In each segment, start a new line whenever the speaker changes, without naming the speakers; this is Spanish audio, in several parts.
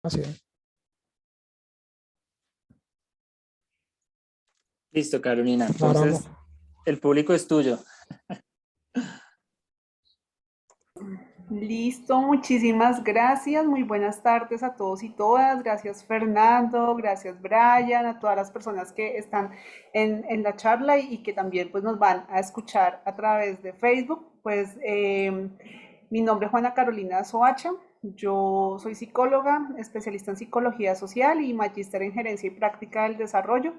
Así.
Listo, Carolina.
Ahora vamos.
Entonces, el público es tuyo.
Listo, muchísimas gracias. Muy buenas tardes a todos y todas. Gracias Fernando, gracias Brian, a todas las personas que están en la charla y que también pues, nos van a escuchar a través de Facebook. Mi nombre es Juana Carolina Soacha. Yo soy psicóloga, especialista en psicología social y magíster en gerencia y práctica del desarrollo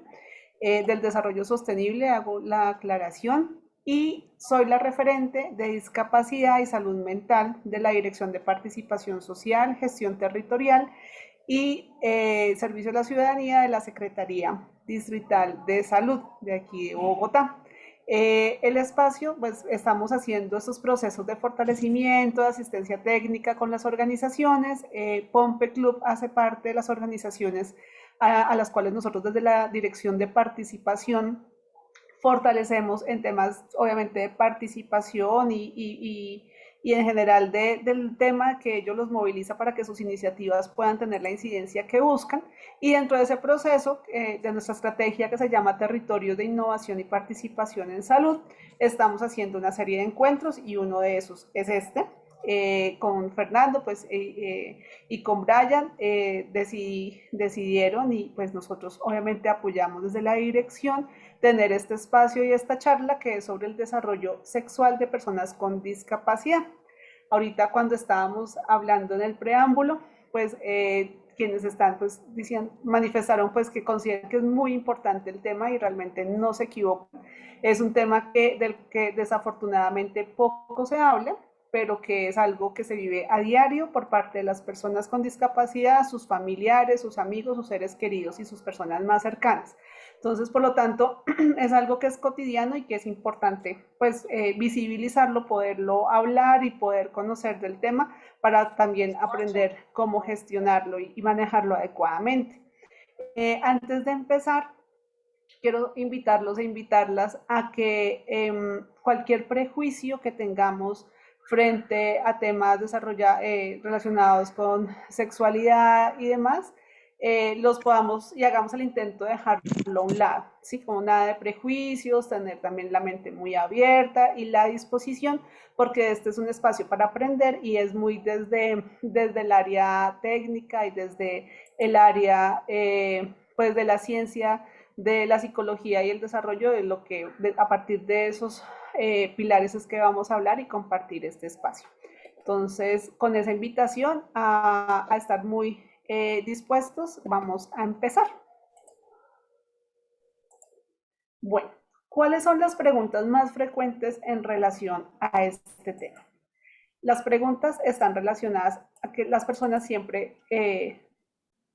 sostenible, hago la aclaración, y soy la referente de discapacidad y salud mental de la Dirección de Participación Social, Gestión Territorial y Servicio a la Ciudadanía de la Secretaría Distrital de Salud de aquí de Bogotá. El espacio, pues estamos haciendo estos procesos de fortalecimiento, de asistencia técnica con las organizaciones. Pompe Club hace parte de las organizaciones a las cuales nosotros desde la Dirección de Participación fortalecemos en temas, obviamente, de participación y en general del tema que ellos los moviliza para que sus iniciativas puedan tener la incidencia que buscan. Y dentro de ese proceso, de nuestra estrategia que se llama Territorios de Innovación y Participación en Salud, estamos haciendo una serie de encuentros y uno de esos es este. Con Fernando y con Brian decidieron y pues nosotros obviamente apoyamos desde la dirección tener este espacio y esta charla que es sobre el desarrollo sexual de personas con discapacidad. Ahorita cuando estábamos hablando en el preámbulo, pues quienes están pues diciendo, manifestaron pues que consideran que es muy importante el tema y realmente no se equivocan. Es un tema del que desafortunadamente poco se habla, pero que es algo que se vive a diario por parte de las personas con discapacidad, sus familiares, sus amigos, sus seres queridos y sus personas más cercanas. Entonces, por lo tanto, es algo que es cotidiano y que es importante pues visibilizarlo, poderlo hablar y poder conocer del tema para también aprender cómo gestionarlo y manejarlo adecuadamente. Antes de empezar, quiero invitarlos e invitarlas a que cualquier prejuicio que tengamos frente a temas relacionados con sexualidad y demás, los podamos y hagamos el intento de dejarlo a un lado, ¿sí? Como nada de prejuicios, tener también la mente muy abierta y la disposición, porque este es un espacio para aprender y es muy desde el área técnica y desde el área pues de la ciencia, de la psicología y el desarrollo de lo que a partir de esos pilares es que vamos a hablar y compartir este espacio. Entonces, con esa invitación a estar muy dispuestos, vamos a empezar. Bueno, ¿cuáles son las preguntas más frecuentes en relación a este tema? Las preguntas están relacionadas a que las personas siempre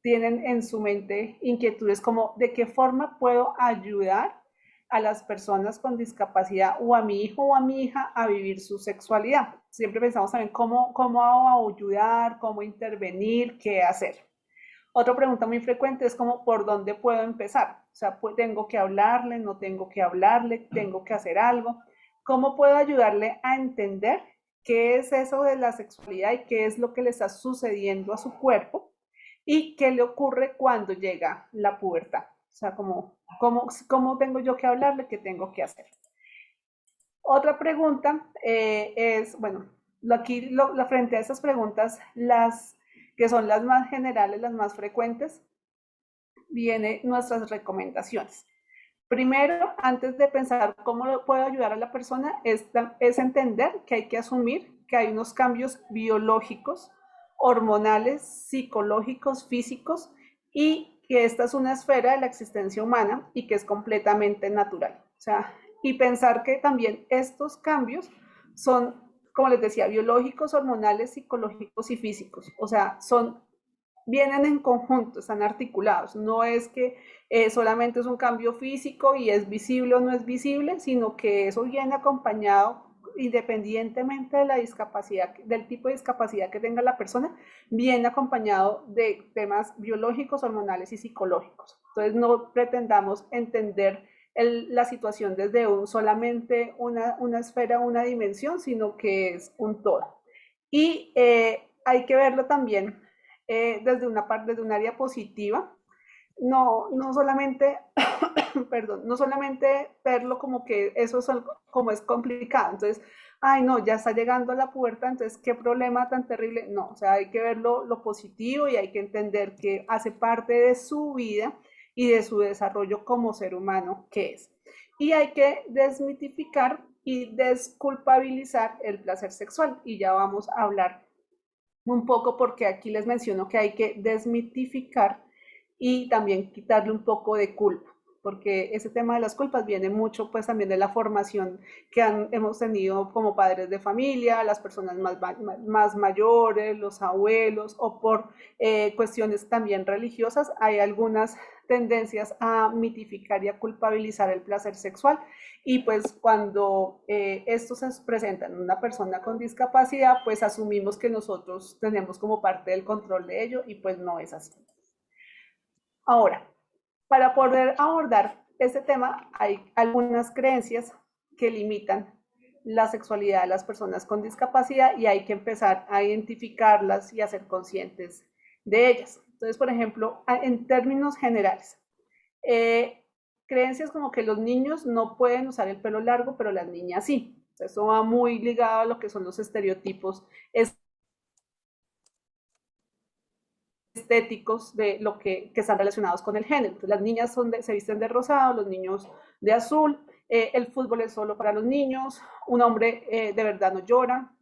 tienen en su mente inquietudes como de qué forma puedo ayudar a las personas con discapacidad o a mi hijo o a mi hija a vivir su sexualidad. Siempre pensamos también cómo ayudar, cómo intervenir, qué hacer. Otra pregunta muy frecuente es como, ¿por dónde puedo empezar? O sea, ¿tengo que hablarle? ¿No tengo que hablarle? ¿Tengo que hacer algo? ¿Cómo puedo ayudarle a entender qué es eso de la sexualidad y qué es lo que le está sucediendo a su cuerpo? ¿Y qué le ocurre cuando llega la pubertad? O sea, ¿cómo tengo yo que hablarle? ¿Qué tengo que hacer? Otra pregunta es, bueno, frente a estas preguntas, las que son las más generales, las más frecuentes, vienen nuestras recomendaciones. Primero, antes de pensar cómo lo puedo ayudar a la persona, es entender que hay que asumir que hay unos cambios biológicos, hormonales, psicológicos, físicos, y que esta es una esfera de la existencia humana y que es completamente natural. O sea, y pensar que también estos cambios son, como les decía, biológicos, hormonales, psicológicos y físicos. O sea, vienen en conjunto, están articulados. No es que solamente es un cambio físico y es visible o no es visible, sino que eso viene acompañado independientemente de la discapacidad, del tipo de discapacidad que tenga la persona, viene acompañado de temas biológicos, hormonales y psicológicos. Entonces no pretendamos entender la situación desde solamente una esfera, una dimensión, sino que es un todo. Y hay que verlo también desde un área positiva, no solamente, perdón, no solamente verlo como que eso es algo, como es complicado, entonces, ay no, ya está llegando a la puerta, entonces qué problema tan terrible, no, o sea, hay que ver lo positivo y hay que entender que hace parte de su vida y de su desarrollo como ser humano que es. Y hay que desmitificar y desculpabilizar el placer sexual, y ya vamos a hablar un poco porque aquí les menciono que hay que desmitificar y también quitarle un poco de culpa, porque ese tema de las culpas viene mucho pues también de la formación que hemos tenido como padres de familia, las personas más mayores, los abuelos o por cuestiones también religiosas, hay algunas tendencias a mitificar y a culpabilizar el placer sexual y pues cuando esto se presenta en una persona con discapacidad, pues asumimos que nosotros tenemos como parte del control de ello y pues no es así. Ahora, para poder abordar este tema, hay algunas creencias que limitan la sexualidad de las personas con discapacidad y hay que empezar a identificarlas y a ser conscientes de ellas. Entonces, por ejemplo, en términos generales, eh, creencias como que los niños no pueden usar el pelo largo, pero las niñas sí. Eso va muy ligado a lo que son los estereotipos estéticos de lo que están relacionados con el género. Entonces, las niñas se visten de rosado, los niños de azul, el fútbol es solo para los niños, un hombre de verdad no llora,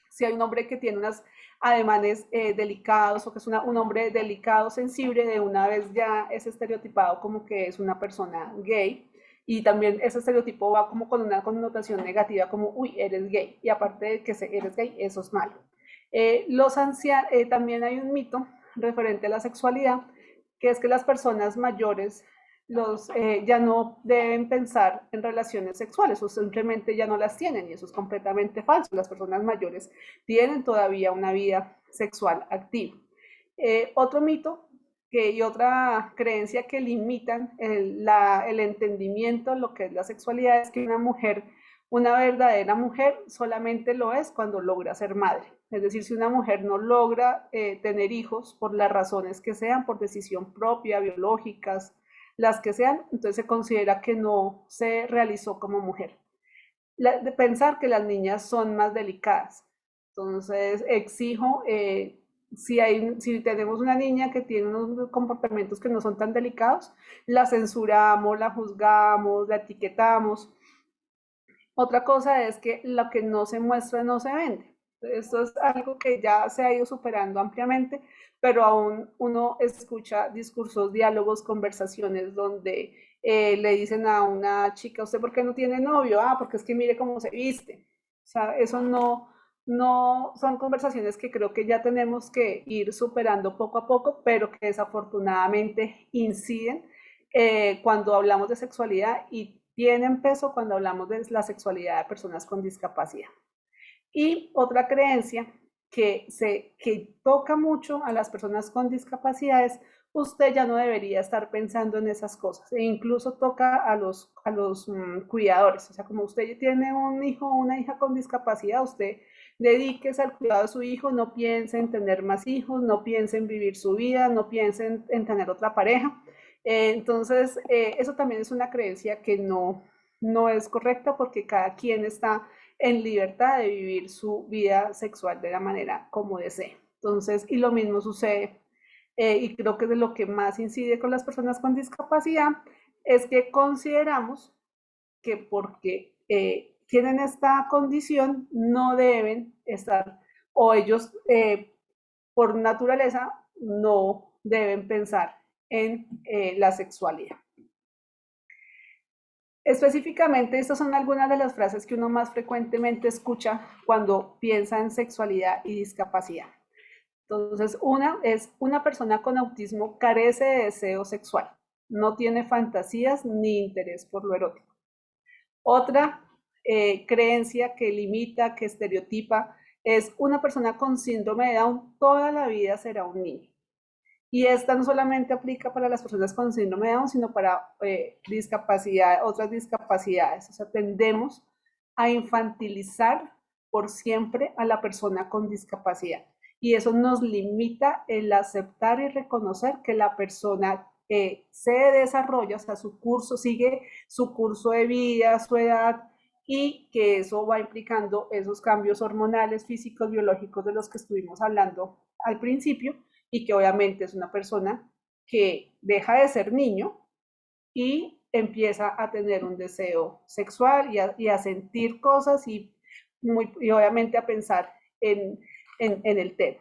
si hay un hombre que tiene unos ademanes delicados o que es un hombre delicado, sensible, de una vez ya es estereotipado como que es una persona gay. Y también ese estereotipo va como con una connotación negativa, como, uy, eres gay. Y aparte de que eres gay, eso es malo. Los ancianos, también hay un mito referente a la sexualidad, que es que las personas mayores ya no deben pensar en relaciones sexuales o simplemente ya no las tienen y eso es completamente falso. Las personas mayores tienen todavía una vida sexual activa. Otro mito y otra creencia que limitan el entendimiento, lo que es la sexualidad, es que una verdadera mujer solamente lo es cuando logra ser madre. Es decir, si una mujer no logra tener hijos por las razones que sean, por decisión propia, biológicas, las que sean, entonces se considera que no se realizó como mujer. De pensar que las niñas son más delicadas. Entonces, exijo, si tenemos una niña que tiene unos comportamientos que no son tan delicados, la censuramos, la juzgamos, la etiquetamos. Otra cosa es que lo que no se muestra no se vende. Esto es algo que ya se ha ido superando ampliamente, pero aún uno escucha discursos, diálogos, conversaciones donde le dicen a una chica, ¿usted por qué no tiene novio? Ah, porque es que mire cómo se viste. O sea, eso no son conversaciones que creo que ya tenemos que ir superando poco a poco, pero que desafortunadamente inciden cuando hablamos de sexualidad y tienen peso cuando hablamos de la sexualidad de personas con discapacidad. Y otra creencia que toca mucho a las personas con discapacidades, usted ya no debería estar pensando en esas cosas. E incluso toca a los cuidadores. O sea, como usted tiene un hijo o una hija con discapacidad, usted dedíquese al cuidado de su hijo, no piense en tener más hijos, no piense en vivir su vida, no piense en tener otra pareja. Entonces, eso también es una creencia que no es correcta porque cada quien está en libertad de vivir su vida sexual de la manera como desee. Entonces, y lo mismo sucede, y creo que de lo que más incide con las personas con discapacidad, es que consideramos que porque tienen esta condición no deben estar, o ellos por naturaleza no deben pensar en la sexualidad. Específicamente, estas son algunas de las frases que uno más frecuentemente escucha cuando piensa en sexualidad y discapacidad. Entonces, una es, una persona con autismo carece de deseo sexual, no tiene fantasías ni interés por lo erótico. Otra creencia que limita, que estereotipa, es una persona con síndrome de Down toda la vida será un niño. Y esta no solamente aplica para las personas con síndrome de Down, sino para otras discapacidades. O sea, tendemos a infantilizar por siempre a la persona con discapacidad. y eso nos limita el aceptar y reconocer que la persona se desarrolla, o sea, su curso sigue su curso de vida, su edad, y que eso va implicando esos cambios hormonales, físicos, biológicos de los que estuvimos hablando al principio, y que obviamente es una persona que deja de ser niño y empieza a tener un deseo sexual y a sentir cosas y obviamente a pensar en el tema.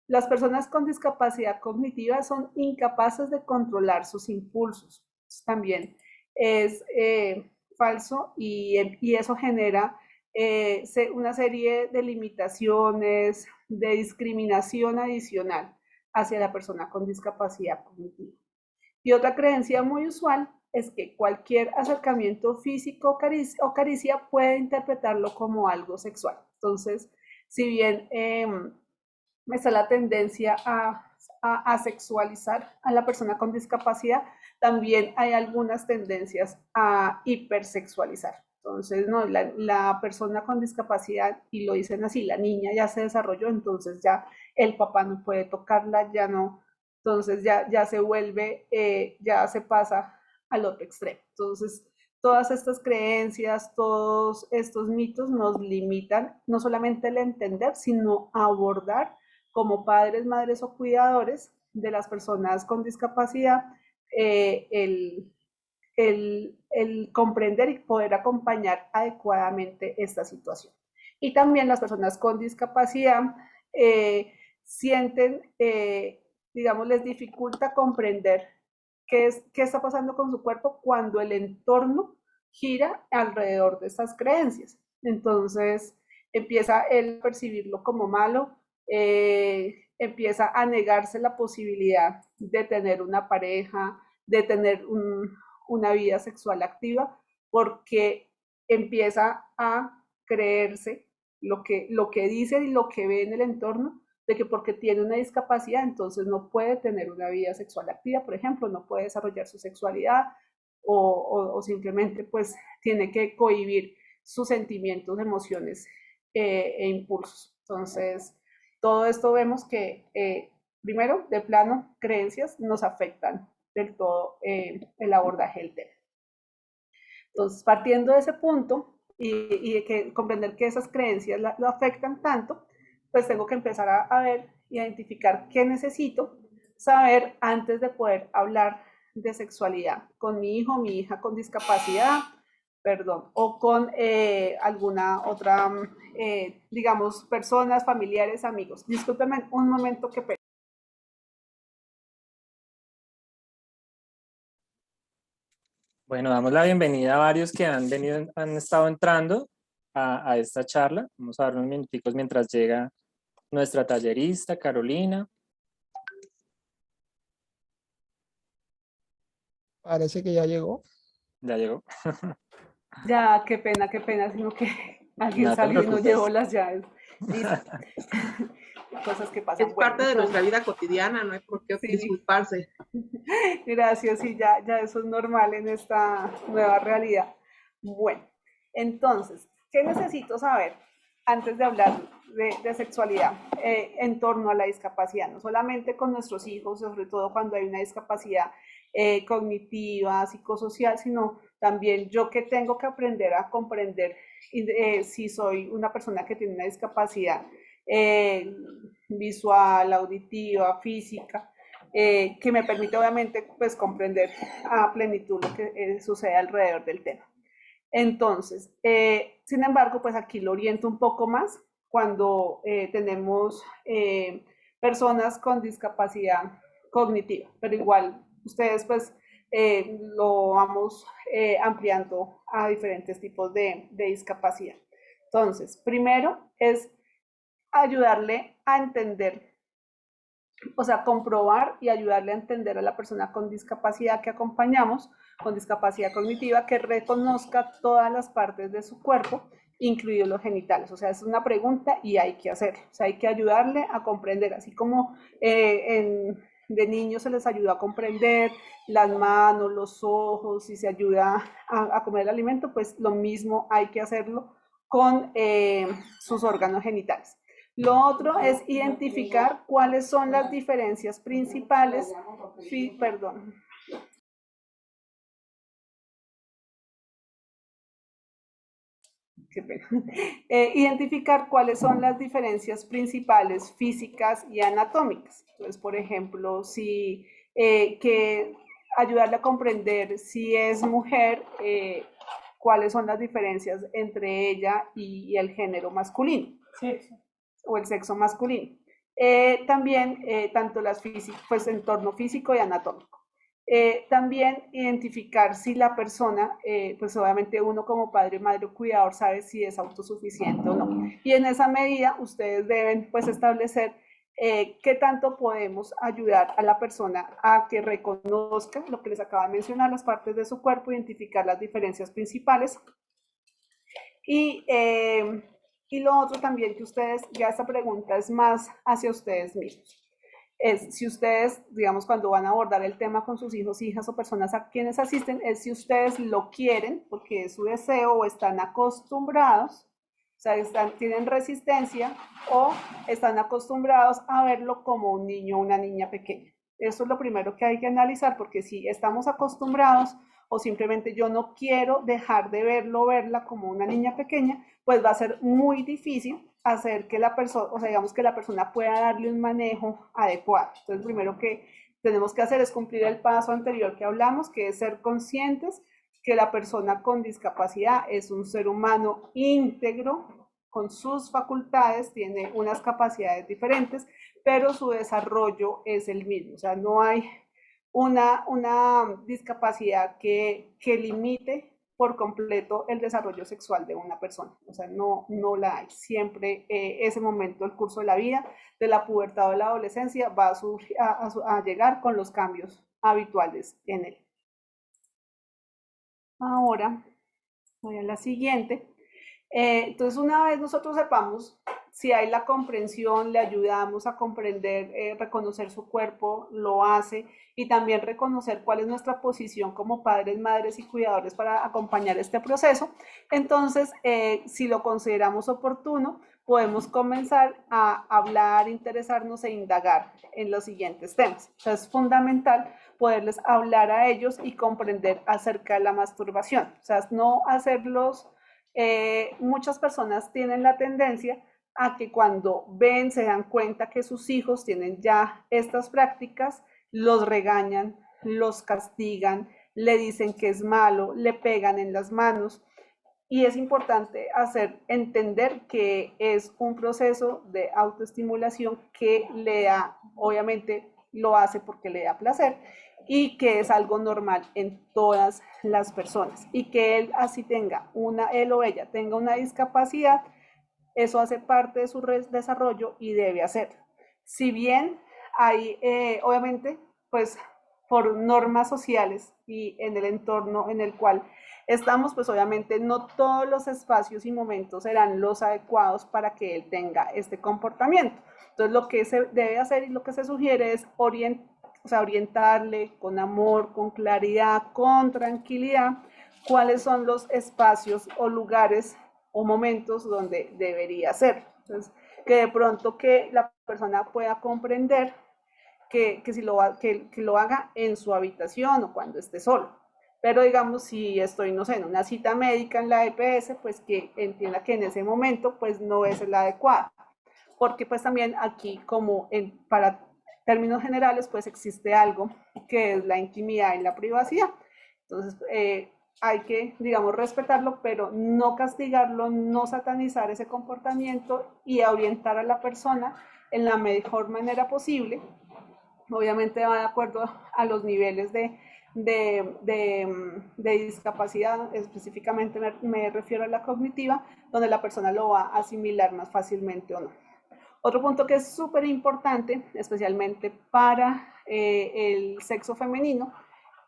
Las personas con discapacidad cognitiva son incapaces de controlar sus impulsos. También es falso y eso genera una serie de limitaciones, de discriminación adicional hacia la persona con discapacidad cognitiva. Y otra creencia muy usual es que cualquier acercamiento físico o caricia puede interpretarlo como algo sexual. Entonces, si bien está la tendencia a sexualizar a la persona con discapacidad, también hay algunas tendencias a hipersexualizar. Entonces, no, la persona con discapacidad, y lo dicen así, la niña ya se desarrolló, entonces ya el papá no puede tocarla, ya no, entonces ya se vuelve, ya se pasa al otro extremo. Entonces, todas estas creencias, todos estos mitos nos limitan no solamente el entender, sino a abordar como padres, madres o cuidadores de las personas con discapacidad, eh, el, el comprender y poder acompañar adecuadamente esta situación. Y también las personas con discapacidad sienten, digamos, les dificulta comprender qué está pasando con su cuerpo cuando el entorno gira alrededor de estas creencias. Entonces empieza él a percibirlo como malo, empieza a negarse la posibilidad de tener una pareja, de tener una vida sexual activa, porque empieza a creerse lo que dice y lo que ve en el entorno, de que porque tiene una discapacidad, entonces no puede tener una vida sexual activa, por ejemplo, no puede desarrollar su sexualidad o simplemente pues tiene que cohibir sus sentimientos, emociones e impulsos. Entonces, todo esto vemos que, primero, de plano, creencias nos afectan del todo el abordaje del tema. Entonces, partiendo de ese punto y de que comprender que esas creencias lo afectan tanto, pues tengo que empezar a ver, identificar qué necesito saber antes de poder hablar de sexualidad con mi hijo, mi hija con discapacidad, perdón, o con alguna otra, digamos, personas, familiares, amigos. Discúlpenme un momento que...
Bueno, damos la bienvenida a varios que han estado entrando a esta charla. Vamos a dar unos minuticos mientras llega nuestra tallerista, Carolina.
Parece que ya llegó.
Ya llegó.
Ya, qué pena, sino que alguien
No te
salió y no
preocupes.
llevó las llaves. Listo. Cosas que pasan.
Es parte de nuestra vida cotidiana, no hay por qué disculparse.
Gracias, y ya eso es normal en esta nueva realidad. Bueno, entonces, ¿qué necesito saber antes de hablar de sexualidad en torno a la discapacidad? No solamente con nuestros hijos, sobre todo cuando hay una discapacidad cognitiva, psicosocial, sino también yo que tengo que aprender a comprender si soy una persona que tiene una discapacidad visual, auditiva, física, que me permite obviamente pues comprender a plenitud lo que sucede alrededor del tema. Entonces, sin embargo, pues aquí lo oriento un poco más cuando tenemos personas con discapacidad cognitiva, pero igual ustedes pues lo vamos ampliando a diferentes tipos de discapacidad. Entonces, primero es ayudarle a entender, o sea, comprobar y ayudarle a entender a la persona con discapacidad que acompañamos, con discapacidad cognitiva, que reconozca todas las partes de su cuerpo, incluidos los genitales. O sea, es una pregunta y hay que hacerlo. O sea, hay que ayudarle a comprender, así como de niños se les ayuda a comprender las manos, los ojos, y se ayuda a comer el alimento, pues lo mismo hay que hacerlo con sus órganos genitales. Lo otro es identificar cuáles son las diferencias principales, identificar cuáles son las diferencias principales físicas y anatómicas. Entonces, por ejemplo, si que ayudarle a comprender si es mujer, cuáles son las diferencias entre ella y el género masculino. Sexo. O el sexo masculino. También, tanto las físicas, pues entorno físico y anatómico. También identificar si la persona, pues obviamente uno como padre, madre o cuidador sabe si es autosuficiente o no. Y en esa medida ustedes deben pues establecer qué tanto podemos ayudar a la persona a que reconozca lo que les acabo de mencionar, las partes de su cuerpo, identificar las diferencias principales. Y lo otro también que ustedes, ya esta pregunta es más hacia ustedes mismos. Es si ustedes, digamos, cuando van a abordar el tema con sus hijos, hijas o personas a quienes asisten, es si ustedes lo quieren porque es su deseo o están acostumbrados, o sea, tienen resistencia o están acostumbrados a verlo como un niño o una niña pequeña. Eso es lo primero que hay que analizar, porque si estamos acostumbrados o simplemente yo no quiero dejar de verlo o verla como una niña pequeña, pues va a ser muy difícil hacer que la persona, o sea, digamos que la persona pueda darle un manejo adecuado. Entonces, primero que tenemos que hacer es cumplir el paso anterior que hablamos, que es ser conscientes que la persona con discapacidad es un ser humano íntegro, con sus facultades, tiene unas capacidades diferentes, pero su desarrollo es el mismo. O sea, no hay una discapacidad que limite por completo el desarrollo sexual de una persona. O sea, no la hay. Siempre ese momento, el curso de la vida, de la pubertad o de la adolescencia, va a llegar con los cambios habituales en él. Ahora, voy a la siguiente. Entonces, una vez nosotros sepamos si hay la comprensión, le ayudamos a comprender, reconocer su cuerpo, lo hace, y también reconocer cuál es nuestra posición como padres, madres y cuidadores para acompañar este proceso. Entonces, si lo consideramos oportuno, podemos comenzar a hablar, interesarnos e indagar en los siguientes temas. Entonces, es fundamental poderles hablar a ellos y comprender acerca de la masturbación. O sea, no hacerlos, muchas personas tienen la tendencia a que cuando ven, se dan cuenta que sus hijos tienen ya estas prácticas, los regañan, los castigan, le dicen que es malo, le pegan en las manos. Y es importante entender que es un proceso de autoestimulación que le da, obviamente lo hace porque le da placer, y que es algo normal en todas las personas, y que él así él o ella tenga una discapacidad, eso hace parte de su desarrollo y debe hacerlo. Si bien hay, obviamente, pues por normas sociales y en el entorno en el cual estamos, pues obviamente no todos los espacios y momentos serán los adecuados para que él tenga este comportamiento. Entonces, lo que se debe hacer y lo que se sugiere es orientarle con amor, con claridad, con tranquilidad, cuáles son los espacios o lugares o momentos donde debería ser. Entonces, que de pronto que la persona pueda comprender que lo haga en su habitación o cuando esté solo. Pero digamos, si estoy, no sé, en una cita médica en la EPS, pues que entienda que en ese momento pues no es el adecuado. Porque pues también aquí, como para términos generales, pues existe algo que es la intimidad y la privacidad. Entonces, hay que, digamos, respetarlo, pero no castigarlo, no satanizar ese comportamiento y orientar a la persona en la mejor manera posible. Obviamente va de acuerdo a los niveles de discapacidad, específicamente me refiero a la cognitiva, donde la persona lo va a asimilar más fácilmente o no. Otro punto que es súper importante, especialmente para el sexo femenino,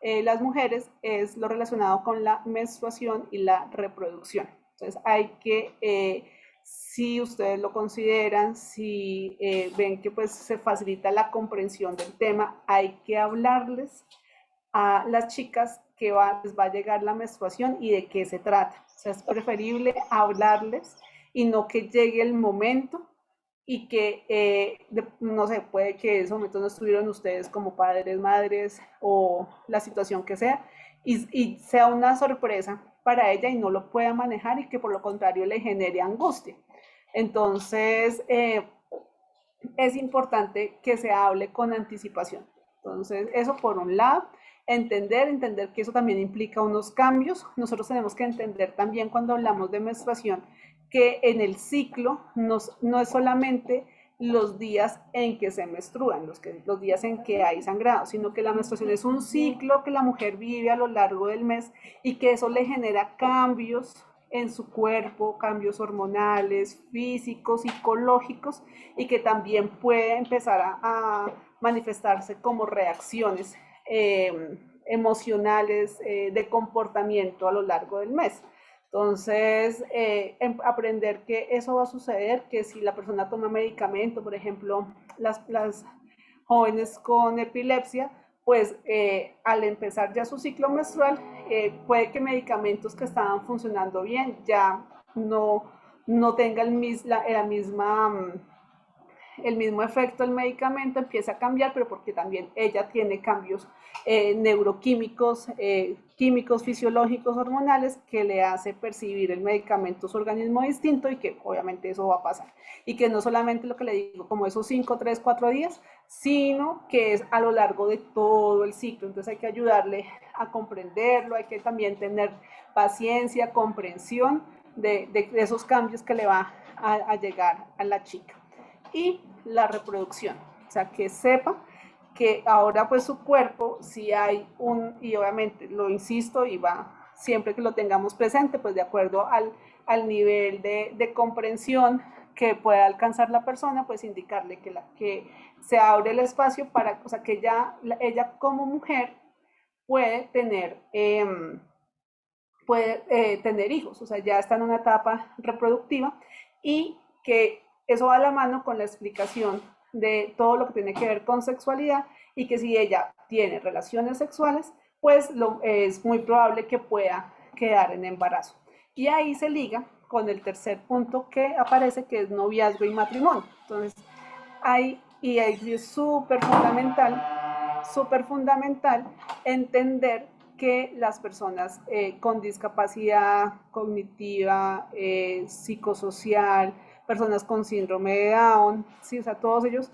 las mujeres, es lo relacionado con la menstruación y la reproducción. Entonces hay que, si ustedes lo consideran, si ven que pues se facilita la comprensión del tema, hay que hablarles a las chicas que les va a llegar la menstruación y de qué se trata. O sea, es preferible hablarles y no que llegue el momento y que, no sé, puede que en ese momento no estuvieron ustedes como padres, madres o la situación que sea, y sea una sorpresa para ella y no lo pueda manejar y que por lo contrario le genere angustia. Entonces, es importante que se hable con anticipación. Entonces, eso por un lado, entender que eso también implica unos cambios. Nosotros tenemos que entender también cuando hablamos de menstruación que en el ciclo no es solamente los días en que se menstruan, los días en que hay sangrado, sino que la menstruación es un ciclo que la mujer vive a lo largo del mes y que eso le genera cambios en su cuerpo, cambios hormonales, físicos, psicológicos, y que también puede empezar a manifestarse como reacciones emocionales de comportamiento a lo largo del mes. Entonces, aprender que eso va a suceder, que si la persona toma medicamento, por ejemplo, las jóvenes con epilepsia, pues al empezar ya su ciclo menstrual, puede que medicamentos que estaban funcionando bien ya no tengan la misma el mismo efecto del medicamento empieza a cambiar, pero porque también ella tiene cambios neuroquímicos, químicos, fisiológicos, hormonales, que le hace percibir el medicamento su organismo distinto y que obviamente eso va a pasar. Y que no solamente lo que le digo, como esos 5, 3, 4 días, sino que es a lo largo de todo el ciclo. Entonces hay que ayudarle a comprenderlo, hay que también tener paciencia, comprensión de esos cambios que le va a llegar a la chica. Y la reproducción, o sea, que sepa que ahora pues su cuerpo, si hay y obviamente lo insisto y va siempre que lo tengamos presente, pues de acuerdo al nivel de comprensión que pueda alcanzar la persona, pues indicarle que se abre el espacio para, o sea, que ella como mujer puede tener hijos, o sea, ya está en una etapa reproductiva y que eso va a la mano con la explicación de todo lo que tiene que ver con sexualidad y que si ella tiene relaciones sexuales, pues es muy probable que pueda quedar en embarazo. Y ahí se liga con el tercer punto que aparece, que es noviazgo y matrimonio. Entonces, ahí es súper fundamental entender que las personas con discapacidad cognitiva, psicosocial, personas con síndrome de Down, ¿sí? O sea, todos ellos,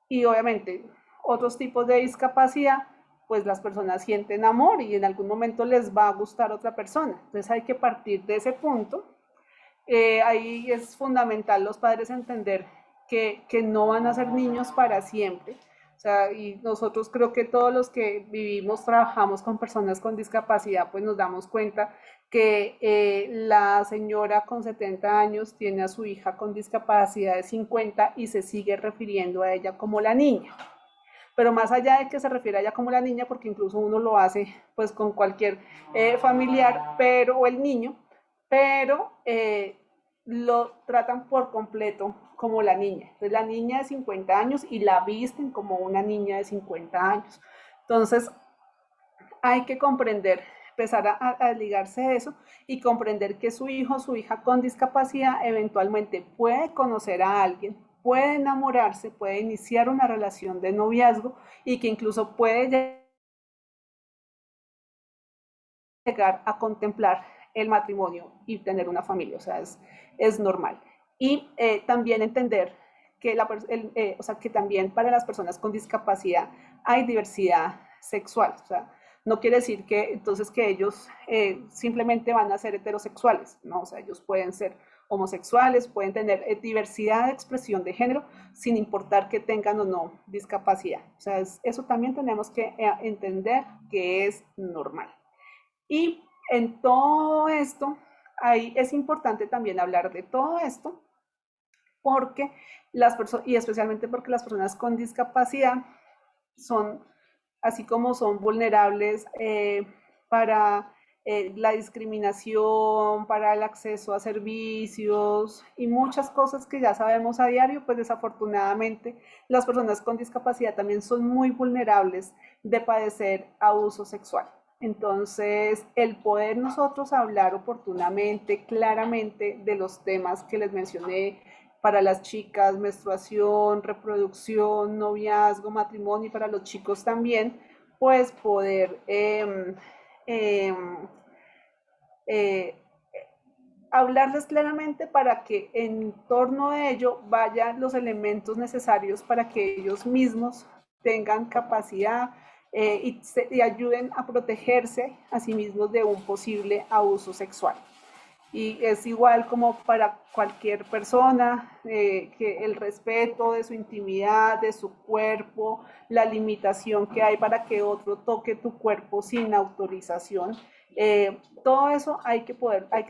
y obviamente otros tipos de discapacidad, pues las personas sienten amor y en algún momento les va a gustar otra persona. Entonces hay que partir de ese punto. Ahí es fundamental los padres entender que no van a ser niños para siempre. O sea, y nosotros creo que todos los que vivimos, trabajamos con personas con discapacidad, pues nos damos cuenta que la señora con 70 años tiene a su hija con discapacidad de 50 y se sigue refiriendo a ella como la niña. Pero más allá de que se refiere a ella como la niña, porque incluso uno lo hace pues con cualquier familiar o el niño, pero lo tratan por completo como la niña. Entonces la niña de 50 años y la visten como una niña de 50 años. Entonces hay que comprender, empezar a ligarse a eso y comprender que su hijo o su hija con discapacidad eventualmente puede conocer a alguien, puede enamorarse, puede iniciar una relación de noviazgo y que incluso puede llegar a contemplar el matrimonio y tener una familia, o sea, es normal. Y también entender que, o sea, que también para las personas con discapacidad hay diversidad sexual, o sea, no quiere decir que entonces que ellos simplemente van a ser heterosexuales, ¿no? O sea, ellos pueden ser homosexuales, pueden tener diversidad de expresión de género sin importar que tengan o no discapacidad. O sea, eso también tenemos que entender que es normal. Y en todo esto, ahí es importante también hablar de todo esto, porque y especialmente porque las personas con discapacidad son, así como son vulnerables para la discriminación, para el acceso a servicios y muchas cosas que ya sabemos a diario, pues desafortunadamente las personas con discapacidad también son muy vulnerables de padecer abuso sexual. Entonces, el poder nosotros hablar oportunamente, claramente de los temas que les mencioné, para las chicas, menstruación, reproducción, noviazgo, matrimonio, y para los chicos también, pues poder eh, hablarles claramente para que en torno de ello vayan los elementos necesarios para que ellos mismos tengan capacidad y ayuden a protegerse a sí mismos de un posible abuso sexual. Y es igual como para cualquier persona, que el respeto de su intimidad, de su cuerpo, la limitación que hay para que otro toque tu cuerpo sin autorización. Todo eso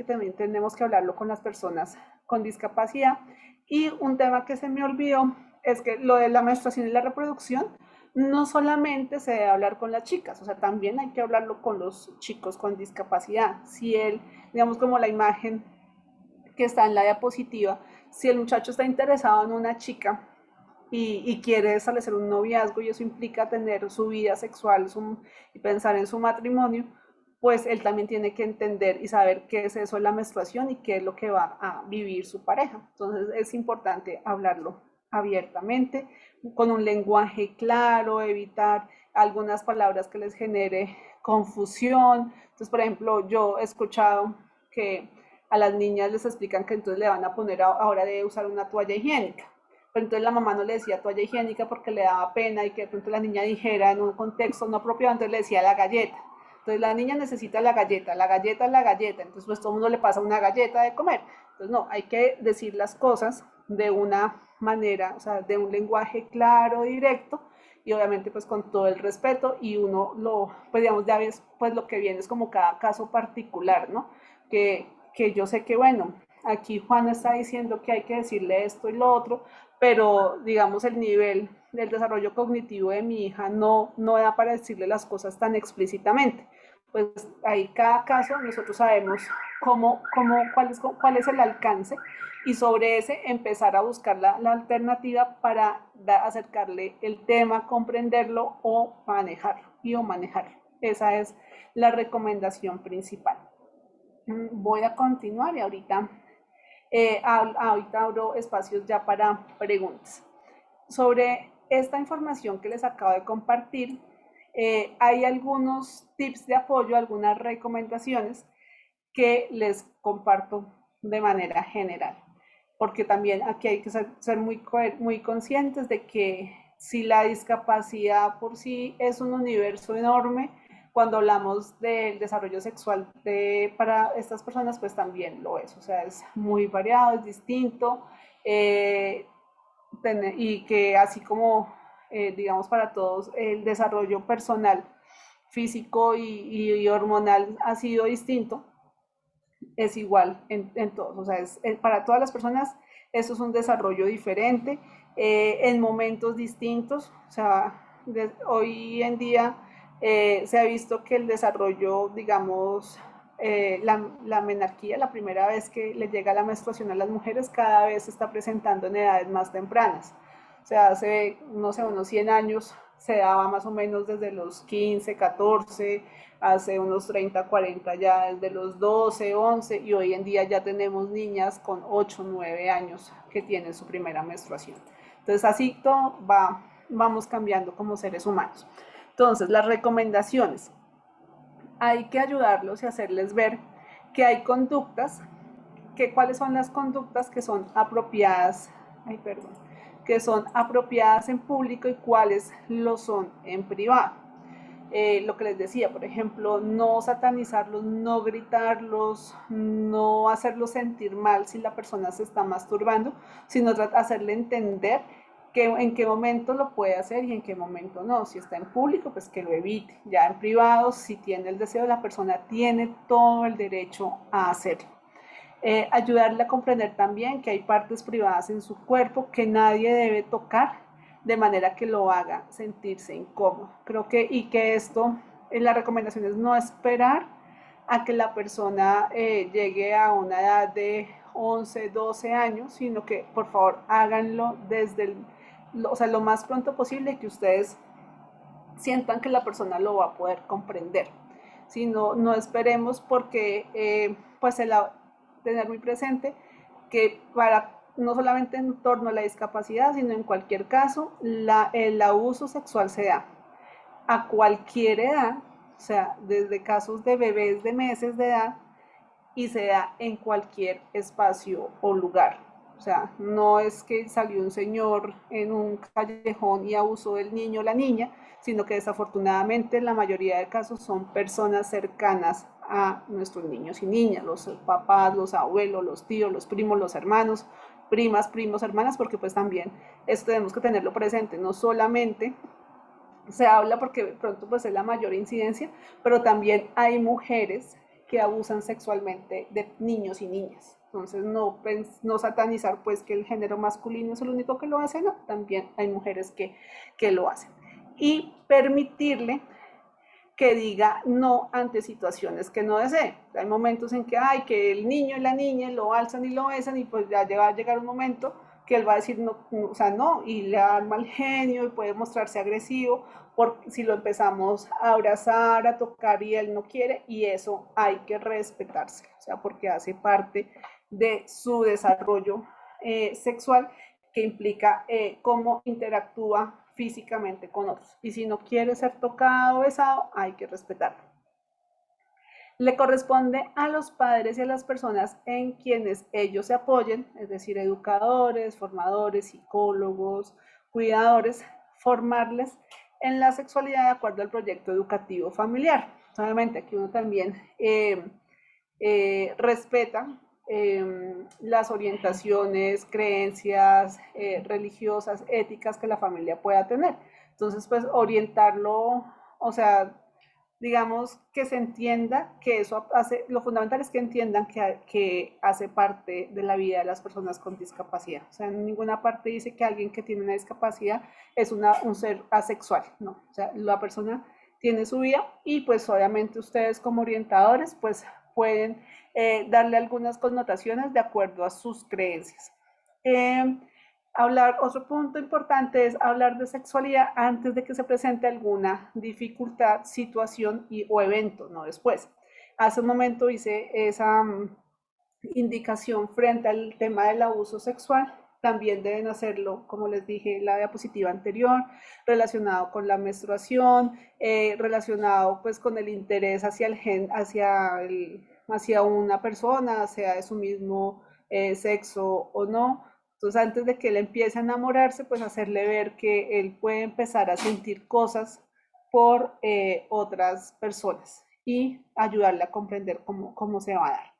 también tenemos que hablarlo con las personas con discapacidad. Y un tema que se me olvidó es que lo de la menstruación y la reproducción no solamente se debe hablar con las chicas, o sea, también hay que hablarlo con los chicos con discapacidad. Si él, digamos, como la imagen que está en la diapositiva, si el muchacho está interesado en una chica y quiere establecer un noviazgo y eso implica tener su vida sexual y pensar en su matrimonio, pues él también tiene que entender y saber qué es eso de la menstruación y qué es lo que va a vivir su pareja. Entonces es importante hablarlo abiertamente, con un lenguaje claro, evitar algunas palabras que les genere confusión. Entonces, por ejemplo, yo he escuchado que a las niñas les explican que entonces le van a poner ahora de usar una toalla higiénica. Pero entonces la mamá no le decía toalla higiénica porque le daba pena y que de pronto la niña dijera en un contexto no apropiado, entonces le decía la galleta. Entonces la niña necesita la galleta, la galleta es la galleta, entonces pues todo el mundo le pasa una galleta de comer. Entonces no, hay que decir las cosas de una manera, o sea, de un lenguaje claro, directo, y obviamente pues con todo el respeto, y uno pues digamos, ya ves, pues lo que viene es como cada caso particular, ¿no? Que yo sé que, bueno, aquí Juan está diciendo que hay que decirle esto y lo otro, pero digamos el nivel del desarrollo cognitivo de mi hija no da para decirle las cosas tan explícitamente. Pues ahí cada caso nosotros sabemos cuál es el alcance, y sobre ese empezar a buscar la alternativa para acercarle el tema, comprenderlo o manejarlo. Esa es la recomendación principal. Voy a continuar y ahorita abro espacios ya para preguntas. Sobre esta información que les acabo de compartir, hay algunos tips de apoyo, algunas recomendaciones que les comparto de manera general, porque también aquí hay que ser muy conscientes de que si la discapacidad por sí es un universo enorme, cuando hablamos del desarrollo sexual para estas personas, pues también lo es, o sea, es muy variado, es distinto, y que así como, digamos, para todos el desarrollo personal, físico y hormonal ha sido distinto, es igual en todos, o sea, para todas las personas eso es un desarrollo diferente, en momentos distintos, o sea, hoy en día se ha visto que el desarrollo, digamos, la menarquía, la primera vez que le llega la menstruación a las mujeres, cada vez se está presentando en edades más tempranas. O sea, hace, no sé, unos 100 años se daba más o menos desde los 15, 14, hace unos 30, 40 ya desde los 12, 11, y hoy en día ya tenemos niñas con 8, 9 años que tienen su primera menstruación. Entonces así todo vamos cambiando como seres humanos. Entonces las recomendaciones, hay que ayudarlos y hacerles ver que hay conductas, cuáles son las conductas que son apropiadas, que son apropiadas en público y cuáles lo son en privado. Lo que les decía, por ejemplo, no satanizarlos, no gritarlos, no hacerlos sentir mal si la persona se está masturbando, sino hacerle entender en qué momento lo puede hacer y en qué momento no. Si está en público, pues que lo evite. Ya en privado, si tiene el deseo, la persona tiene todo el derecho a hacerlo. Ayudarle a comprender también que hay partes privadas en su cuerpo que nadie debe tocar, de manera que lo haga sentirse incómodo. Creo que esto, en las recomendaciones, no esperar a que la persona llegue a una edad de 11, 12 años, sino que por favor háganlo desde lo más pronto posible, que ustedes sientan que la persona lo va a poder comprender. Si no esperemos, porque pues tener muy presente que para no solamente en torno a la discapacidad, sino en cualquier caso, el abuso sexual se da a cualquier edad, o sea, desde casos de bebés de meses de edad, y se da en cualquier espacio o lugar. O sea, no es que salió un señor en un callejón y abusó del niño o la niña, sino que desafortunadamente en la mayoría de casos son personas cercanas a nuestros niños y niñas, los papás, los abuelos, los tíos, los primos, los hermanos, primas, primos, hermanas, porque pues también esto tenemos que tenerlo presente, no solamente se habla porque de pronto pues es la mayor incidencia, pero también hay mujeres que abusan sexualmente de niños y niñas. Entonces no satanizar pues que el género masculino es el único que lo hace, no, también hay mujeres que lo hacen. Y permitirle que diga no ante situaciones que no desee. Hay momentos en que hay que el niño y la niña lo alzan y lo besan y pues ya va a llegar un momento que él va a decir no, o sea, no, y le da mal genio y puede mostrarse agresivo si lo empezamos a abrazar, a tocar y él no quiere, y eso hay que respetarse, o sea, porque hace parte de su desarrollo sexual, que implica cómo interactúa físicamente con otros. Y si no quiere ser tocado o besado, hay que respetarlo. Le corresponde a los padres y a las personas en quienes ellos se apoyen, es decir, educadores, formadores, psicólogos, cuidadores, formarles en la sexualidad de acuerdo al proyecto educativo familiar. Obviamente aquí uno también respeta las orientaciones, creencias religiosas, éticas que la familia pueda tener. Entonces, pues orientarlo, o sea, digamos que se entienda que eso hace, lo fundamental es que entiendan que hace parte de la vida de las personas con discapacidad. O sea, en ninguna parte dice que alguien que tiene una discapacidad es un ser asexual, no. O sea, la persona tiene su vida y pues obviamente ustedes como orientadores pues pueden darle algunas connotaciones de acuerdo a sus creencias. Otro punto importante es hablar de sexualidad antes de que se presente alguna dificultad, situación o evento, no después. Hace un momento hice esa indicación frente al tema del abuso sexual. También deben hacerlo, como les dije en la diapositiva anterior, relacionado con la menstruación, relacionado pues con el interés hacia una persona, sea de su mismo sexo o no. Entonces, antes de que él empiece a enamorarse, pues hacerle ver que él puede empezar a sentir cosas por otras personas y ayudarle a comprender cómo se va a dar.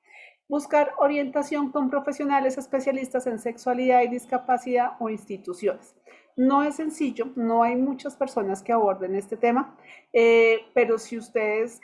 Buscar orientación con profesionales especialistas en sexualidad y discapacidad o instituciones. No es sencillo, no hay muchas personas que aborden este tema, pero si ustedes,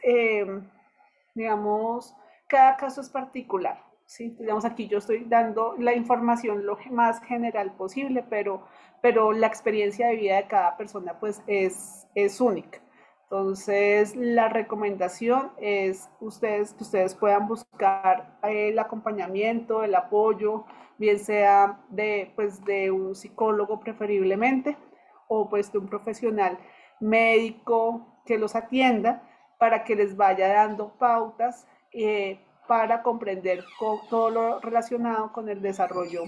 digamos, cada caso es particular. ¿Sí? Digamos, aquí yo estoy dando la información lo más general posible, pero la experiencia de vida de cada persona pues es única. Entonces, la recomendación es que ustedes puedan buscar el acompañamiento, el apoyo, bien sea de un psicólogo preferiblemente, o pues de un profesional médico que los atienda para que les vaya dando pautas para comprender todo lo relacionado con el desarrollo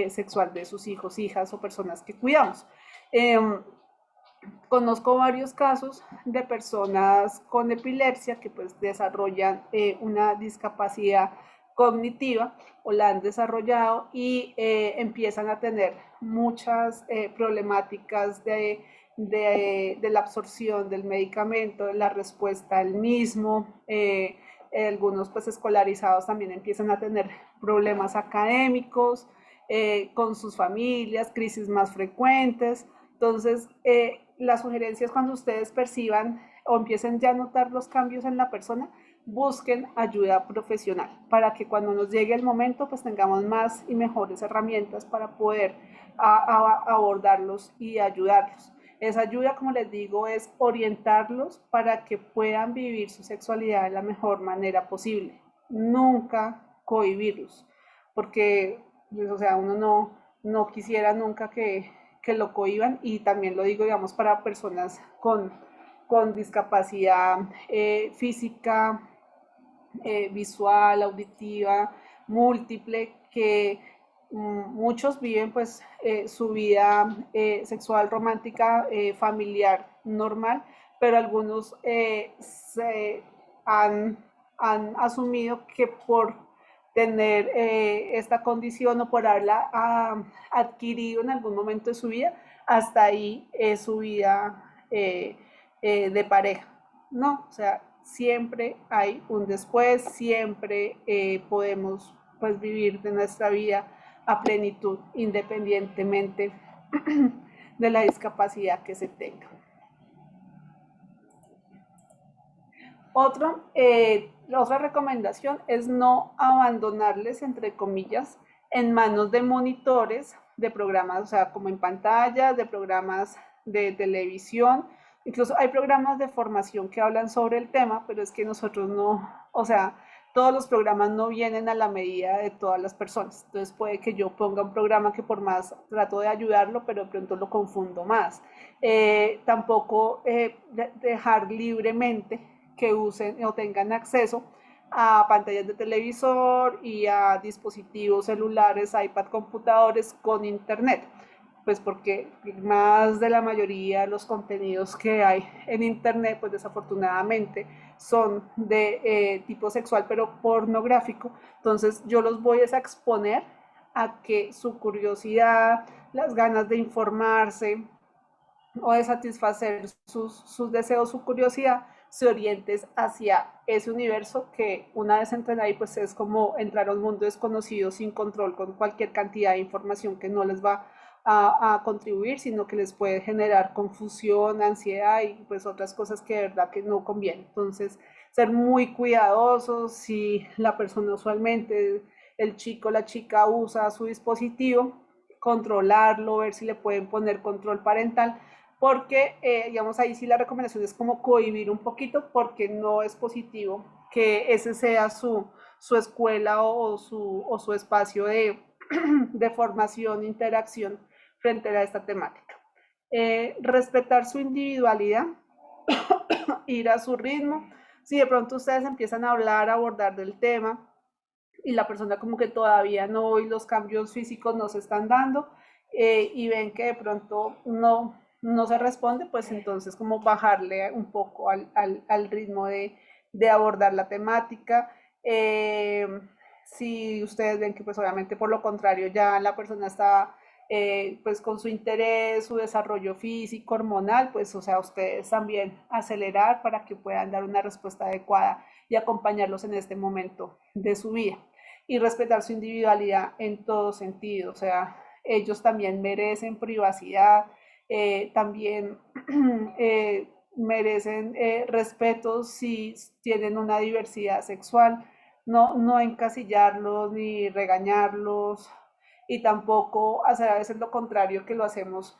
sexual de sus hijos, hijas o personas que cuidamos. Conozco varios casos de personas con epilepsia que pues desarrollan una discapacidad cognitiva o la han desarrollado y empiezan a tener muchas problemáticas de la absorción del medicamento, de la respuesta al mismo. Algunos pues escolarizados también empiezan a tener problemas académicos con sus familias, crisis más frecuentes. Entonces, las sugerencias cuando ustedes perciban o empiecen ya a notar los cambios en la persona, busquen ayuda profesional para que cuando nos llegue el momento pues tengamos más y mejores herramientas para poder abordarlos y ayudarlos. Esa ayuda, como les digo, es orientarlos para que puedan vivir su sexualidad de la mejor manera posible. Nunca cohibirlos, porque pues, o sea, uno no quisiera nunca que lo cohiban, y también lo digo, digamos, para personas con discapacidad física, visual, auditiva, múltiple, que muchos viven pues su vida sexual, romántica, familiar, normal, pero algunos se han asumido que por tener esta condición o por haberla adquirido en algún momento de su vida, hasta ahí es su vida de pareja. No, o sea, siempre hay un después, siempre podemos pues vivir de nuestra vida a plenitud, independientemente de la discapacidad que se tenga. Otra recomendación es no abandonarles, entre comillas, en manos de monitores de programas, o sea, como en pantallas, de programas de televisión. Incluso hay programas de formación que hablan sobre el tema, pero es que nosotros no, o sea, todos los programas no vienen a la medida de todas las personas. Entonces puede que yo ponga un programa que por más trato de ayudarlo, pero de pronto lo confundo más. Tampoco dejar libremente que usen o tengan acceso a pantallas de televisor y a dispositivos celulares, iPad, computadores con internet. Pues porque más de la mayoría de los contenidos que hay en internet, pues desafortunadamente son de tipo sexual, pero pornográfico. Entonces yo los voy a exponer a que su curiosidad, las ganas de informarse o de satisfacer sus deseos, su curiosidad, se orientes hacia ese universo que una vez entren ahí, pues es como entrar a un mundo desconocido sin control, con cualquier cantidad de información que no les va a contribuir, sino que les puede generar confusión, ansiedad y pues otras cosas que de verdad que no convienen. Entonces, ser muy cuidadosos si la persona usualmente, el chico, la chica usa su dispositivo, controlarlo, ver si le pueden poner control parental, porque, digamos, ahí sí la recomendación es como cohibir un poquito, porque no es positivo que ese sea su escuela o su espacio de formación, interacción frente a esta temática. Respetar su individualidad, ir a su ritmo. Si de pronto ustedes empiezan a hablar, a abordar del tema y la persona como que todavía no, y los cambios físicos no se están dando, y ven que de pronto no se responde, pues entonces como bajarle un poco al ritmo de abordar la temática. Si ustedes ven que pues obviamente por lo contrario ya la persona está pues con su interés, su desarrollo físico, hormonal, pues o sea, ustedes también acelerar para que puedan dar una respuesta adecuada y acompañarlos en este momento de su vida. Y respetar su individualidad en todo sentido, o sea, ellos también merecen privacidad, también merecen respeto si tienen una diversidad sexual, no encasillarlos ni regañarlos, y tampoco hacer a veces lo contrario que lo hacemos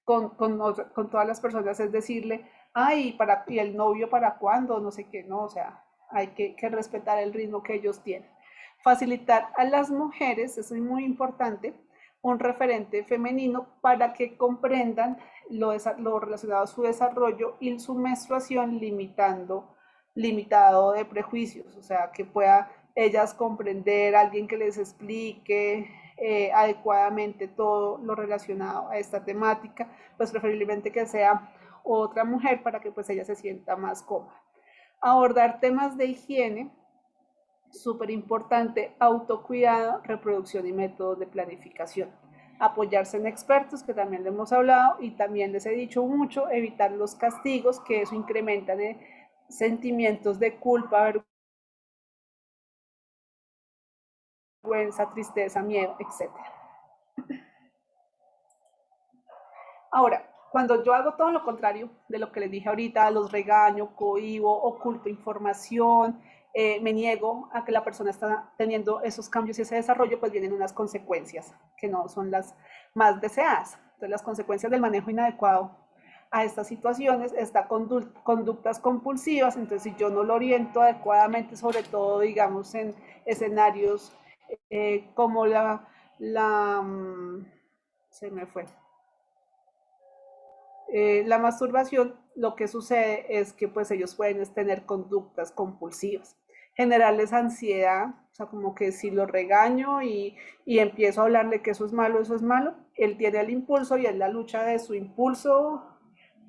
con todas las personas, es decirle, ay, ¿y el novio para cuándo? No sé qué, no, o sea, hay que respetar el ritmo que ellos tienen. Facilitar a las mujeres, eso es muy importante, un referente femenino para que comprendan lo relacionado a su desarrollo y su menstruación, limitado de prejuicios, o sea, que pueda ellas comprender, alguien que les explique adecuadamente todo lo relacionado a esta temática, pues preferiblemente que sea otra mujer para que pues ella se sienta más cómoda. Abordar temas de higiene, súper importante, autocuidado, reproducción y métodos de planificación. Apoyarse en expertos, que también le hemos hablado, y también les he dicho mucho, evitar los castigos, que eso incrementa sentimientos de culpa, vergüenza, tristeza, miedo, etc. Ahora, cuando yo hago todo lo contrario de lo que les dije ahorita, los regaño, cohibo, oculto información, me niego a que la persona está teniendo esos cambios y ese desarrollo, pues vienen unas consecuencias que no son las más deseadas. Entonces, las consecuencias del manejo inadecuado a estas situaciones está conductas compulsivas. Entonces, si yo no lo oriento adecuadamente, sobre todo, digamos, en escenarios como se me fue, la masturbación, lo que sucede es que pues ellos pueden tener conductas compulsivas. generarles ansiedad, o sea, como que si lo regaño y empiezo a hablarle que eso es malo, él tiene el impulso y es la lucha de su impulso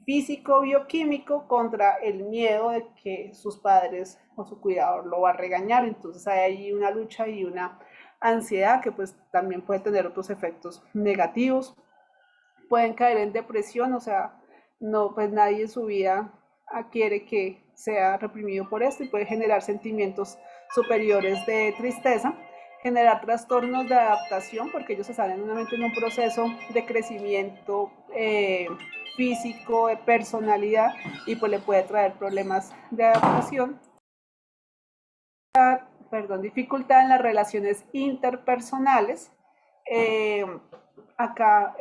físico, bioquímico contra el miedo de que sus padres o su cuidador lo va a regañar. Entonces hay ahí una lucha y una ansiedad que pues también puede tener otros efectos negativos. Pueden caer en depresión, o sea, no, pues nadie en su vida quiere que sea reprimido por esto y puede generar sentimientos superiores de tristeza, generar trastornos de adaptación porque ellos están en un proceso de crecimiento físico, de personalidad y pues le puede traer problemas de adaptación, dificultad en las relaciones interpersonales. Eh, acá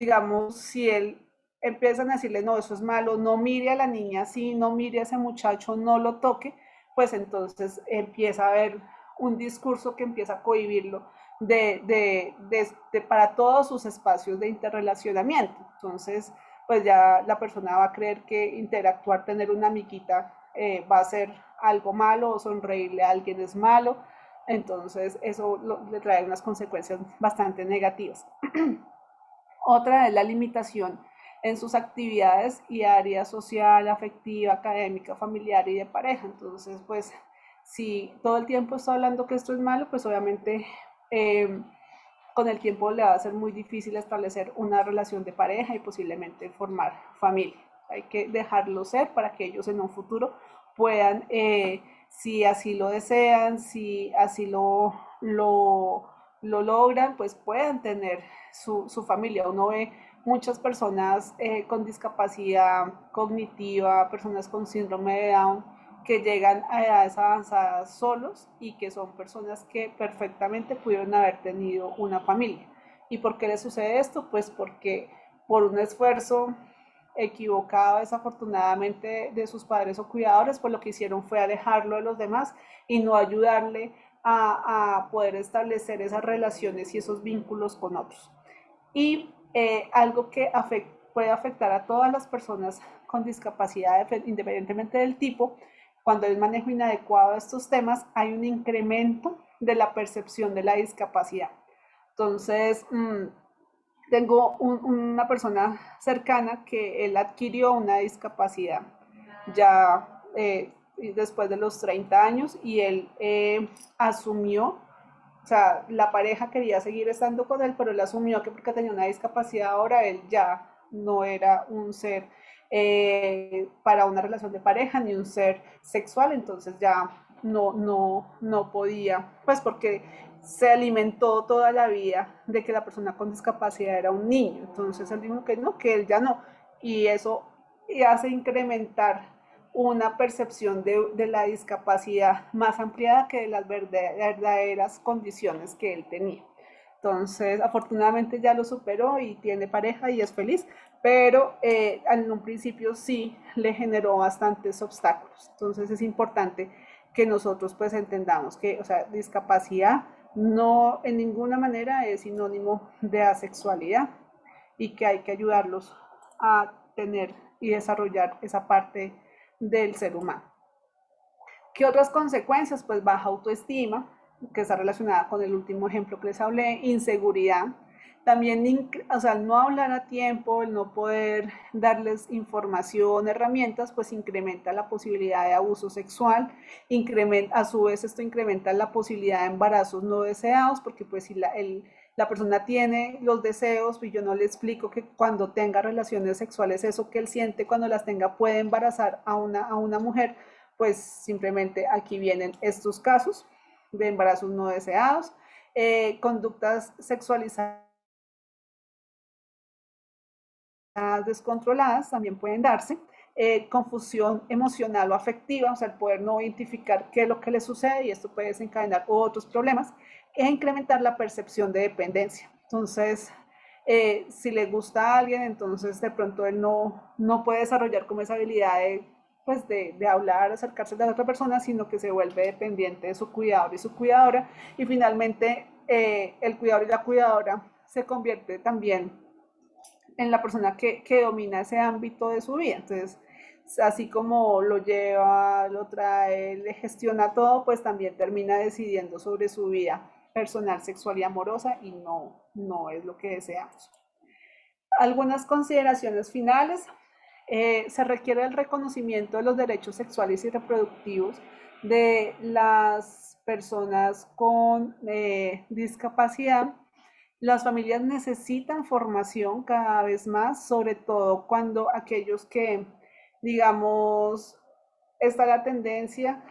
digamos, si él empiezan a decirle, no, eso es malo, no mire a la niña así, no mire a ese muchacho, no lo toque, pues entonces empieza a haber un discurso que empieza a cohibirlo para todos sus espacios de interrelacionamiento. Entonces, pues ya la persona va a creer que interactuar, tener una amiguita va a ser algo malo o sonreírle a alguien es malo. Entonces, eso le trae unas consecuencias bastante negativas. Otra es la limitación en sus actividades y área social, afectiva, académica, familiar y de pareja. Entonces, pues, si todo el tiempo está hablando que esto es malo, pues obviamente con el tiempo le va a ser muy difícil establecer una relación de pareja y posiblemente formar familia. Hay que dejarlo ser para que ellos en un futuro puedan, si así lo desean, si así lo logran, pues puedan tener su familia. Uno ve muchas personas con discapacidad cognitiva, personas con síndrome de Down, que llegan a edades avanzadas solos y que son personas que perfectamente pudieron haber tenido una familia. ¿Y por qué les sucede esto? Pues porque por un esfuerzo equivocado desafortunadamente de sus padres o cuidadores, pues lo que hicieron fue alejarlo de los demás y no ayudarle a poder establecer esas relaciones y esos vínculos con otros. Y algo que puede afectar a todas las personas con discapacidad, independientemente del tipo, cuando hay un manejo inadecuado de estos temas, hay un incremento de la percepción de la discapacidad. Entonces, tengo una persona cercana que él adquirió una discapacidad ya después de los 30 años y él asumió, o sea, la pareja quería seguir estando con él, pero él asumió que porque tenía una discapacidad ahora él ya no era un ser para una relación de pareja ni un ser sexual, entonces ya no podía, pues porque se alimentó toda la vida de que la persona con discapacidad era un niño, entonces él dijo que no, que él ya no, y eso hace incrementar una percepción de la discapacidad más ampliada que de las verdaderas condiciones que él tenía. Entonces, afortunadamente ya lo superó y tiene pareja y es feliz, pero en un principio sí le generó bastantes obstáculos. Entonces es importante que nosotros pues entendamos que, o sea, discapacidad no en ninguna manera es sinónimo de asexualidad y que hay que ayudarlos a tener y desarrollar esa parte del ser humano. ¿Qué otras consecuencias? Pues baja autoestima, que está relacionada con el último ejemplo que les hablé, inseguridad, también, o sea, el no hablar a tiempo, el no poder darles información, herramientas, pues incrementa la posibilidad de abuso sexual, a su vez esto incrementa la posibilidad de embarazos no deseados, porque pues si la persona tiene los deseos y yo no le explico que cuando tenga relaciones sexuales eso que él siente cuando las tenga puede embarazar a una mujer, pues simplemente aquí vienen estos casos de embarazos no deseados, conductas sexualizadas descontroladas también pueden darse, confusión emocional o afectiva, o sea, el poder no identificar qué es lo que le sucede y esto puede desencadenar otros problemas e incrementar la percepción de dependencia. Entonces, si le gusta a alguien, entonces de pronto él no puede desarrollar como esa habilidad de hablar, acercarse a la otra persona, sino que se vuelve dependiente de su cuidador y su cuidadora y finalmente el cuidador y la cuidadora se convierte también en la persona que domina ese ámbito de su vida. Entonces, así como lo lleva, lo trae, le gestiona todo, pues también termina decidiendo sobre su vida personal, sexual y amorosa y no es lo que deseamos. Algunas consideraciones finales. Se requiere el reconocimiento de los derechos sexuales y reproductivos de las personas con discapacidad. Las familias necesitan formación cada vez más, sobre todo cuando aquellos que, digamos, está la tendencia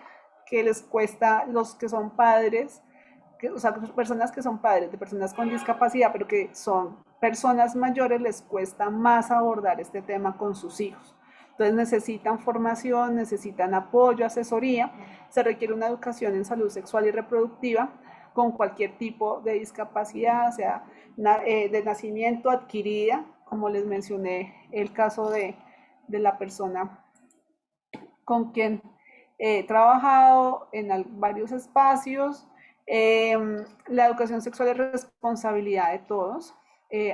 que les cuesta, los que son padres, o sea, personas que son padres de personas con discapacidad, pero que son personas mayores, les cuesta más abordar este tema con sus hijos. Entonces necesitan formación, necesitan apoyo, asesoría, se requiere una educación en salud sexual y reproductiva con cualquier tipo de discapacidad, sea de nacimiento, adquirida, como les mencioné, el caso de la persona con quien he trabajado en varios espacios. La educación sexual es responsabilidad de todos.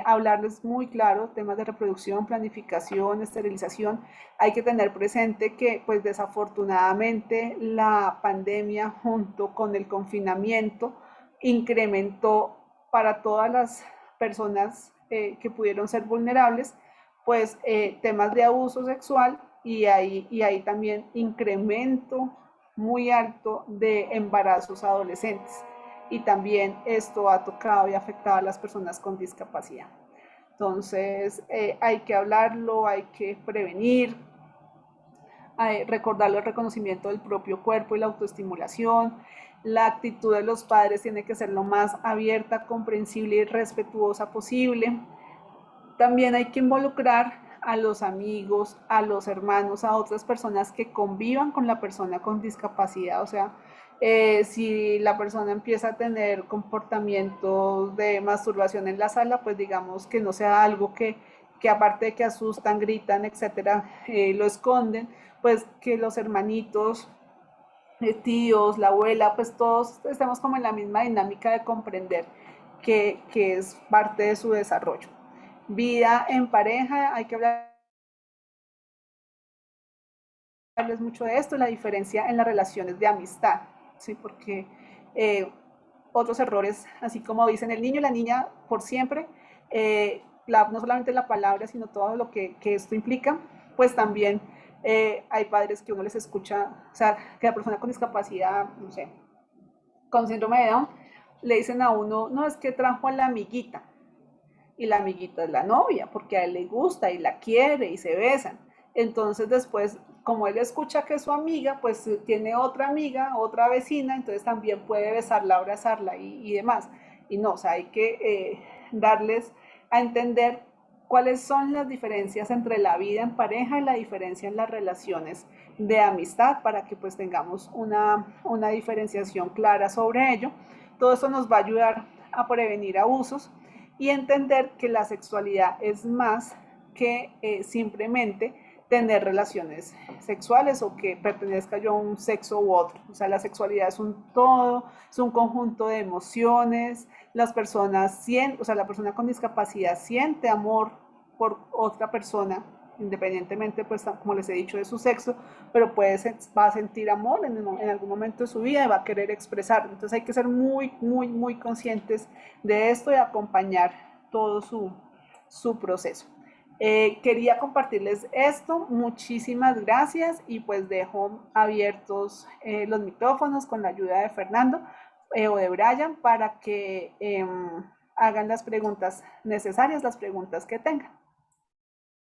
Hablarles muy claro, temas de reproducción, planificación, esterilización. Hay que tener presente que, pues desafortunadamente, la pandemia junto con el confinamiento incrementó para todas las personas que pudieron ser vulnerables, pues temas de abuso sexual y hay también incremento muy alto de embarazos adolescentes y también esto ha tocado y afectado a las personas con discapacidad. Entonces hay que hablarlo, hay que prevenir, recordarle el reconocimiento del propio cuerpo y la autoestimulación. La actitud de los padres tiene que ser lo más abierta, comprensible y respetuosa posible. También hay que involucrar a los amigos, a los hermanos, a otras personas que convivan con la persona con discapacidad. O sea, si la persona empieza a tener comportamientos de masturbación en la sala, pues digamos que no sea algo que aparte de que asustan, gritan, etcétera, lo esconden, pues que los hermanitos, tíos, la abuela, pues todos estemos como en la misma dinámica de comprender que es parte de su desarrollo. Vida en pareja, hay que hablarles mucho de esto, la diferencia en las relaciones de amistad, ¿sí? Porque otros errores, así como dicen el niño y la niña por siempre, no solamente la palabra, sino todo lo que esto implica, pues también hay padres que uno les escucha, o sea, que la persona con discapacidad, no sé, con síndrome de Down, le dicen a uno, no, es que trajo a la amiguita, y la amiguita es la novia, porque a él le gusta y la quiere y se besan. Entonces después, como él escucha que es su amiga, pues tiene otra amiga, otra vecina, entonces también puede besarla, abrazarla y demás. Y no, o sea, hay que darles a entender cuáles son las diferencias entre la vida en pareja y la diferencia en las relaciones de amistad para que pues tengamos una diferenciación clara sobre ello. Todo eso nos va a ayudar a prevenir abusos y entender que la sexualidad es más que simplemente tener relaciones sexuales o que pertenezca yo a un sexo u otro. O sea, la sexualidad es un todo, es un conjunto de emociones. Las personas sienten, o sea, la persona con discapacidad siente amor por otra persona, independientemente, pues, como les he dicho, de su sexo, pero va a sentir amor en algún momento de su vida y va a querer expresarlo. Entonces hay que ser muy, muy, muy conscientes de esto y acompañar todo su proceso. Quería compartirles esto, muchísimas gracias y pues dejo abiertos los micrófonos con la ayuda de Fernando o de Brian para que hagan las preguntas necesarias, las preguntas que tengan.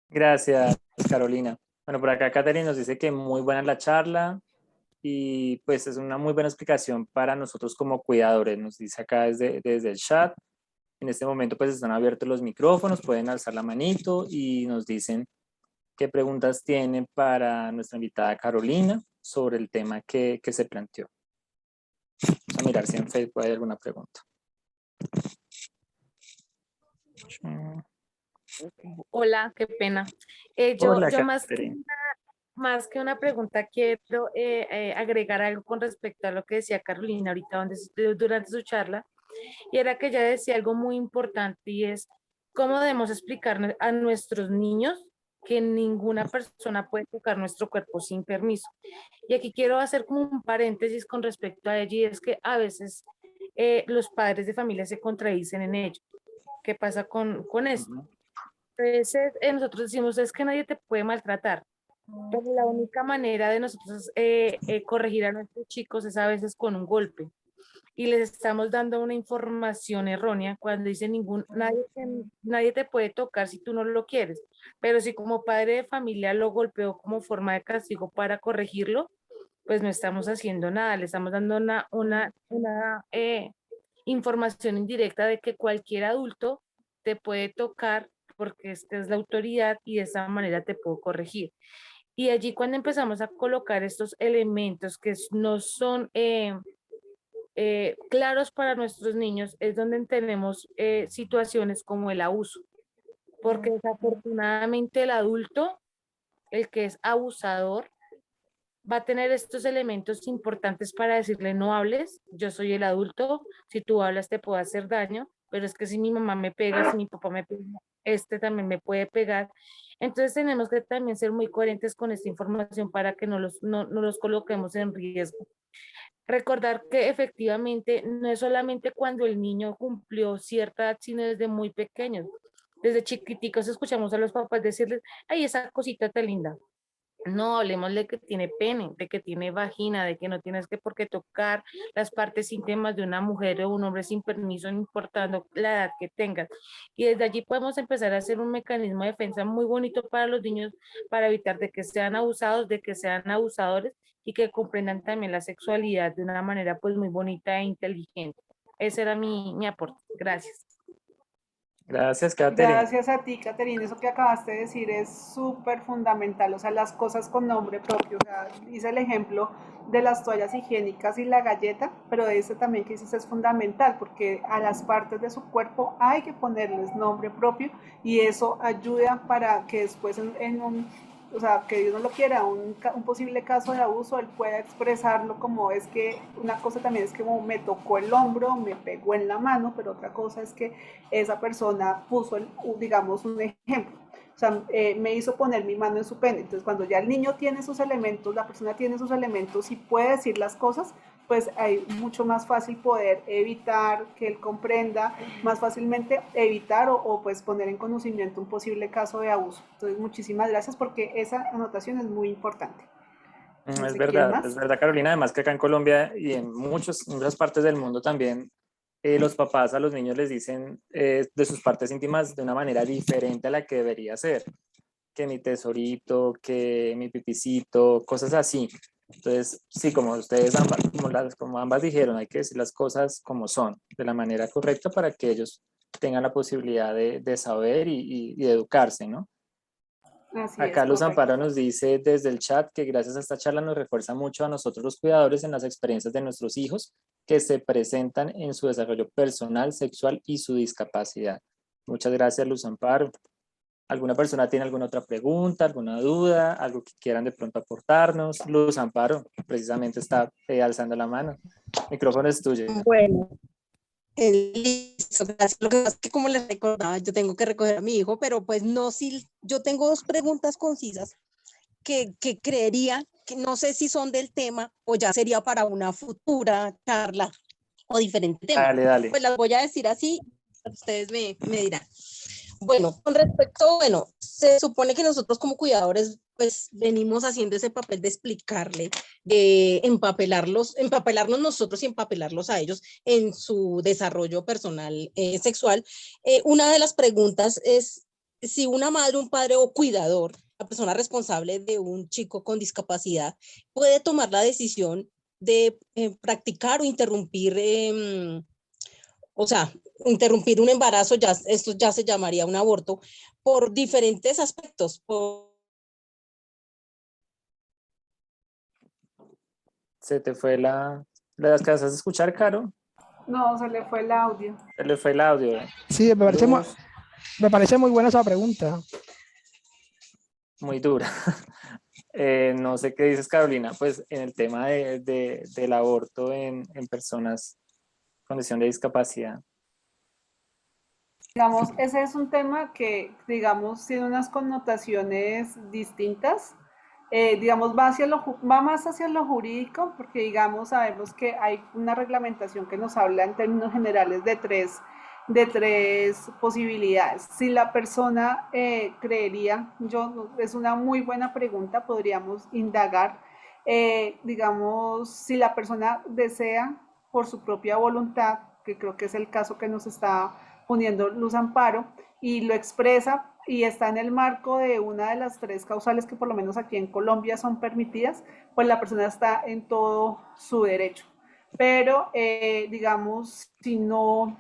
Gracias, Carolina. Bueno, por acá Catherine nos dice que muy buena la charla y pues es una muy buena explicación para nosotros como cuidadores. Nos dice acá desde el chat. En este momento pues están abiertos los micrófonos, pueden alzar la manito y nos dicen qué preguntas tienen para nuestra invitada Carolina sobre el tema que se planteó. Vamos a mirar si en Facebook hay alguna pregunta.
Hola, qué pena.
Hola,
Yo
Catherine.
más que una pregunta quiero agregar algo con respecto a lo que decía Carolina ahorita durante su charla, y era que ella decía algo muy importante y es cómo debemos explicar a nuestros niños que ninguna persona puede tocar nuestro cuerpo sin permiso. Y aquí quiero hacer como un paréntesis con respecto a ello, y es que a veces los padres de familia se contradicen en ello. ¿Qué pasa con esto?
Ujú.
A veces nosotros decimos, es que nadie te puede maltratar, pero la única manera de nosotros corregir a nuestros chicos es a veces con un golpe. Y les estamos dando una información errónea cuando dice nadie te puede tocar si tú no lo quieres. Pero si como padre de familia lo golpeó como forma de castigo para corregirlo, pues no estamos haciendo nada, le estamos dando una información indirecta de que cualquier adulto te puede tocar porque esta es la autoridad y de esa manera te puedo corregir. Y allí cuando empezamos a colocar estos elementos que no son claros para nuestros niños, es donde tenemos situaciones como el abuso, porque desafortunadamente el adulto, el que es abusador, va a tener estos elementos importantes para decirle no hables, yo soy el adulto, si tú hablas te puedo hacer daño, pero es que si mi mamá me pega, si mi papá me pega, este también me puede pegar. Entonces tenemos que también ser muy coherentes con esta información para que no los coloquemos en riesgo. Recordar que efectivamente no es solamente cuando el niño cumplió cierta edad, sino desde muy pequeños. Desde chiquiticos escuchamos a los papás decirles, ay, esa cosita tan linda. No, hablemos de que tiene pene, de que tiene vagina, de que no tienes que por qué tocar las partes íntimas de una mujer o un hombre sin permiso, no importando la edad que tengas. Y desde allí podemos empezar a hacer un mecanismo de defensa muy bonito para los niños, para evitar de que sean abusados, de que sean abusadores y que comprendan también la sexualidad de una manera pues muy bonita e inteligente. Ese era mi aporte. Gracias.
Gracias, Katherine.
Gracias a ti, Caterina. Eso que acabaste de decir es súper fundamental. O sea, las cosas con nombre propio. O sea, hice el ejemplo de las toallas higiénicas y la galleta, pero ese también que dices es fundamental porque a las partes de su cuerpo hay que ponerles nombre propio y eso ayuda para que después en un, o sea, que Dios no lo quiera, un posible caso de abuso, él pueda expresarlo como es que una cosa también es que como me tocó el hombro, me pegó en la mano, pero otra cosa es que esa persona puso, digamos, un ejemplo. O sea, me hizo poner mi mano en su pene. Entonces, cuando ya el niño tiene sus elementos, la persona tiene sus elementos y puede decir las cosas, pues hay mucho más fácil poder evitar que él comprenda, más fácilmente evitar o pues poner en conocimiento un posible caso de abuso. Entonces, muchísimas gracias porque esa anotación es muy importante. No sé quién
Es
más.
verdad, Carolina. Además que acá en Colombia y en muchas partes del mundo también, los papás a los niños les dicen de sus partes íntimas de una manera diferente a la que debería ser. Que mi tesorito, que mi pipicito, cosas así. Entonces, sí, como ustedes ambas, como ambas dijeron, hay que decir las cosas como son, de la manera correcta para que ellos tengan la posibilidad de saber y de educarse, ¿no?
Así es,
Acá Luz
correcto.
Amparo nos dice desde el chat que gracias a esta charla nos refuerza mucho a nosotros los cuidadores en las experiencias de nuestros hijos que se presentan en su desarrollo personal, sexual y su discapacidad. Muchas gracias, Luz Amparo. ¿Alguna persona tiene alguna otra pregunta, alguna duda, algo que quieran de pronto aportarnos? Luz Amparo, precisamente está alzando la mano. El micrófono es tuyo.
Bueno, listo, gracias. Lo que pasa es que como les recordaba, yo tengo que recoger a mi hijo, pero pues no, si yo tengo dos preguntas concisas que creería que no sé si son del tema o ya sería para una futura charla o diferente tema.
Dale, dale.
Pues las voy a decir así, ustedes me dirán. Bueno, con respecto, bueno, se supone que nosotros como cuidadores pues venimos haciendo ese papel de explicarle, de empapelarlos nosotros y empapelarlos a ellos en su desarrollo personal sexual. Una de las preguntas es si una madre, un padre o cuidador, la persona responsable de un chico con discapacidad, puede tomar la decisión de practicar o interrumpir o sea, interrumpir un embarazo, ya, esto ya se llamaría un aborto, por diferentes aspectos.
Se te fue ¿las que vas a escuchar, Caro?
No, se le fue el audio.
Se le fue el audio.
Sí,
Luz,
me parece muy buena esa pregunta.
muy dura. No sé qué dices, Carolina, pues en el tema del aborto en personas con condición de discapacidad.
digamos, ese es un tema que, digamos, tiene unas connotaciones distintas. Digamos, va más hacia lo jurídico, porque, digamos, sabemos que hay una reglamentación que nos habla en términos generales de tres posibilidades. Si la persona creería, es una muy buena pregunta, podríamos indagar, digamos, si la persona desea por su propia voluntad, que creo que es el caso que nos está poniendo Luz Amparo, y lo expresa y está en el marco de una de las tres causales que por lo menos aquí en Colombia son permitidas, pues la persona está en todo su derecho. Pero, digamos, si no,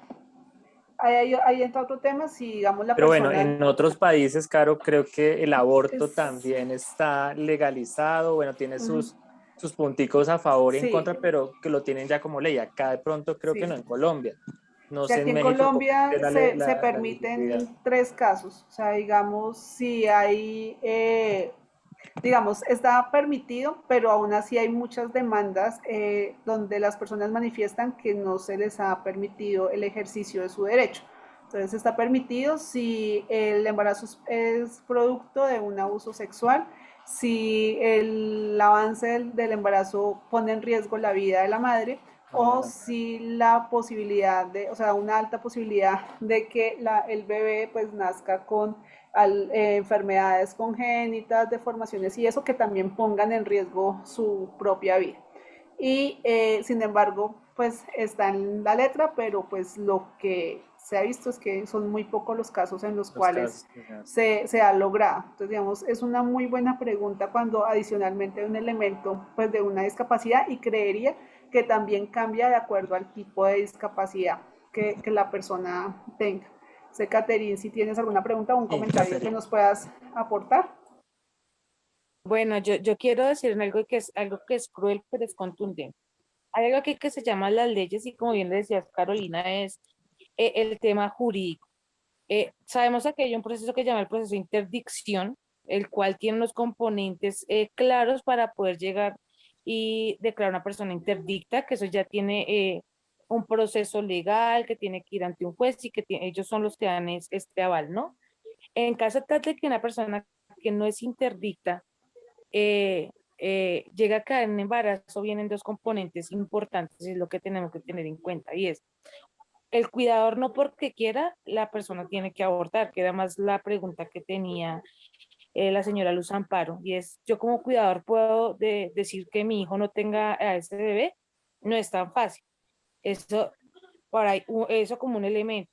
ahí entra otro tema, si digamos la
Pero bueno,
persona...
en otros países, Caro, creo que el aborto
Es,
también está legalizado, bueno, tiene
uh,
sus punticos a favor y en
sí,
contra, pero que lo tienen ya como ley. Acá de pronto creo que no,
sí.
en Colombia. No
Si
sé
aquí
en
en
México cómo
Colombia
es
se
la legitimidad.
permiten tres casos, o sea, digamos, si hay digamos, está permitido, pero aún así hay muchas demandas donde las personas manifiestan que no se les ha permitido el ejercicio de su derecho. Entonces está permitido si el embarazo es producto de un abuso sexual, si el avance del embarazo pone en riesgo la vida de la madre o si la posibilidad de, o sea, una alta posibilidad de que el bebé pues nazca con enfermedades congénitas, deformaciones y eso que también pongan en riesgo su propia vida. Y sin embargo, pues está en la letra, pero pues lo que se ha visto es que son muy pocos los casos en los
Los
cuales
casos, ya.
se ha logrado. Entonces, digamos, es una muy buena pregunta cuando adicionalmente hay un elemento pues de una discapacidad y creería que también cambia de acuerdo al tipo de discapacidad que la persona tenga. Sé, Catherine, si tienes alguna pregunta o un
Sí,
comentario que
Catherine.
nos puedas aportar.
Bueno, yo quiero decir algo que es cruel, pero es contundente. Hay algo aquí que se llama las leyes y como bien le decías, Carolina, es el tema jurídico. Sabemos que hay un proceso que se llama el proceso de interdicción, el cual tiene unos componentes claros para poder llegar y declarar una persona interdicta, que eso ya tiene un proceso legal que tiene que ir ante un juez y que ellos son los que dan este aval, ¿no? En caso tal de que una persona que no es interdicta llega a caer en embarazo, vienen dos componentes importantes, y es lo que tenemos que tener en cuenta, y es el cuidador no porque quiera, la persona tiene que abortar, que era más la pregunta que tenía la señora Luz Amparo, y es, yo como cuidador puedo decir que mi hijo no tenga a ese bebé, no es tan fácil, eso, eso como un elemento.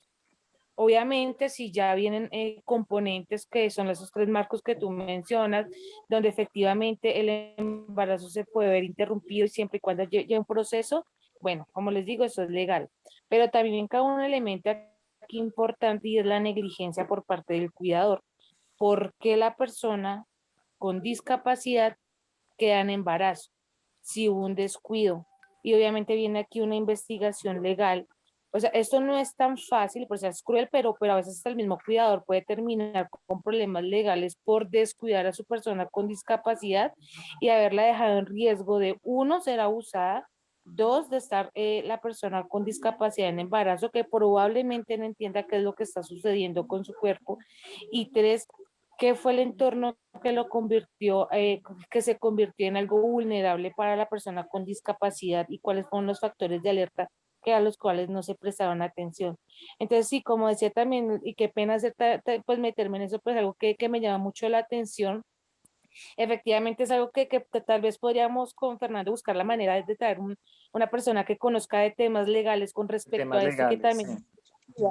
Obviamente, si ya vienen componentes que son esos tres marcos que tú mencionas, donde efectivamente el embarazo se puede ver interrumpido y siempre y cuando llegue un proceso, bueno, como les digo, eso es legal. Pero también cabe un elemento aquí importante y es la negligencia por parte del cuidador. ¿Por qué la persona con discapacidad queda en embarazo? Si hubo un descuido. Y obviamente viene aquí una investigación legal. O sea, esto no es tan fácil, pues es cruel, pero a veces hasta el mismo cuidador puede terminar con problemas legales por descuidar a su persona con discapacidad y haberla dejado en riesgo de, uno, ser abusada, dos, de estar la persona con discapacidad en embarazo que probablemente no entienda qué es lo que está sucediendo con su cuerpo, y tres, qué fue el entorno que lo convirtió, que se convirtió en algo vulnerable para la persona con discapacidad y cuáles fueron los factores de alerta que a los cuales no se prestaban atención. Entonces, sí, como decía también, y qué pena hacer, pues meterme en eso, pues algo que me llama mucho la atención. Efectivamente es algo que tal vez podríamos con Fernando buscar la manera de traer una persona que conozca de temas legales con respecto
Temas
a esto y que
legales, sí.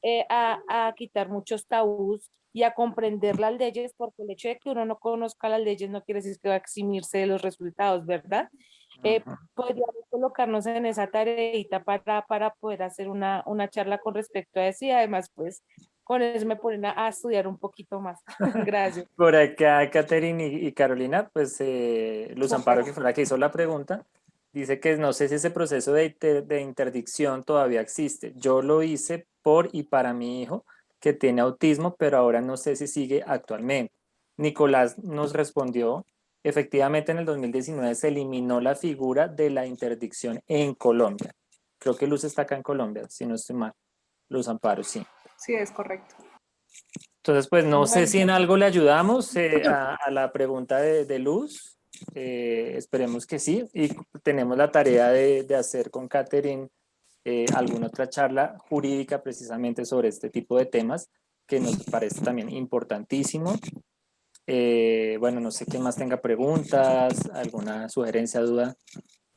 también a quitar muchos tabús y a comprender las leyes, porque el hecho de que uno no conozca las leyes no quiere decir que va a eximirse de los resultados, ¿verdad?
Ujú.
Podríamos colocarnos en esa tareita para poder hacer una charla con respecto a eso y además, pues, con eso me ponen a estudiar un poquito más. Gracias.
Por acá, Catherine y Carolina, pues Luz Amparo, que fue la que hizo la pregunta, dice que no sé si ese proceso de interdicción todavía existe. Yo lo hice por y para mi hijo que tiene autismo, pero ahora no sé si sigue actualmente. Nicolás nos respondió, efectivamente en el 2019 se eliminó la figura de la interdicción en Colombia. Creo que Luz está acá en Colombia, si no estoy mal. Luz Amparo, sí.
Sí, es correcto.
Entonces, pues no sé
Bueno.
si en algo le ayudamos a la pregunta de Luz. Esperemos que sí. Y tenemos la tarea de hacer con Catherine alguna otra charla jurídica precisamente sobre este tipo de temas que nos parece también importantísimo. Bueno, no sé quién más tenga preguntas, alguna sugerencia, duda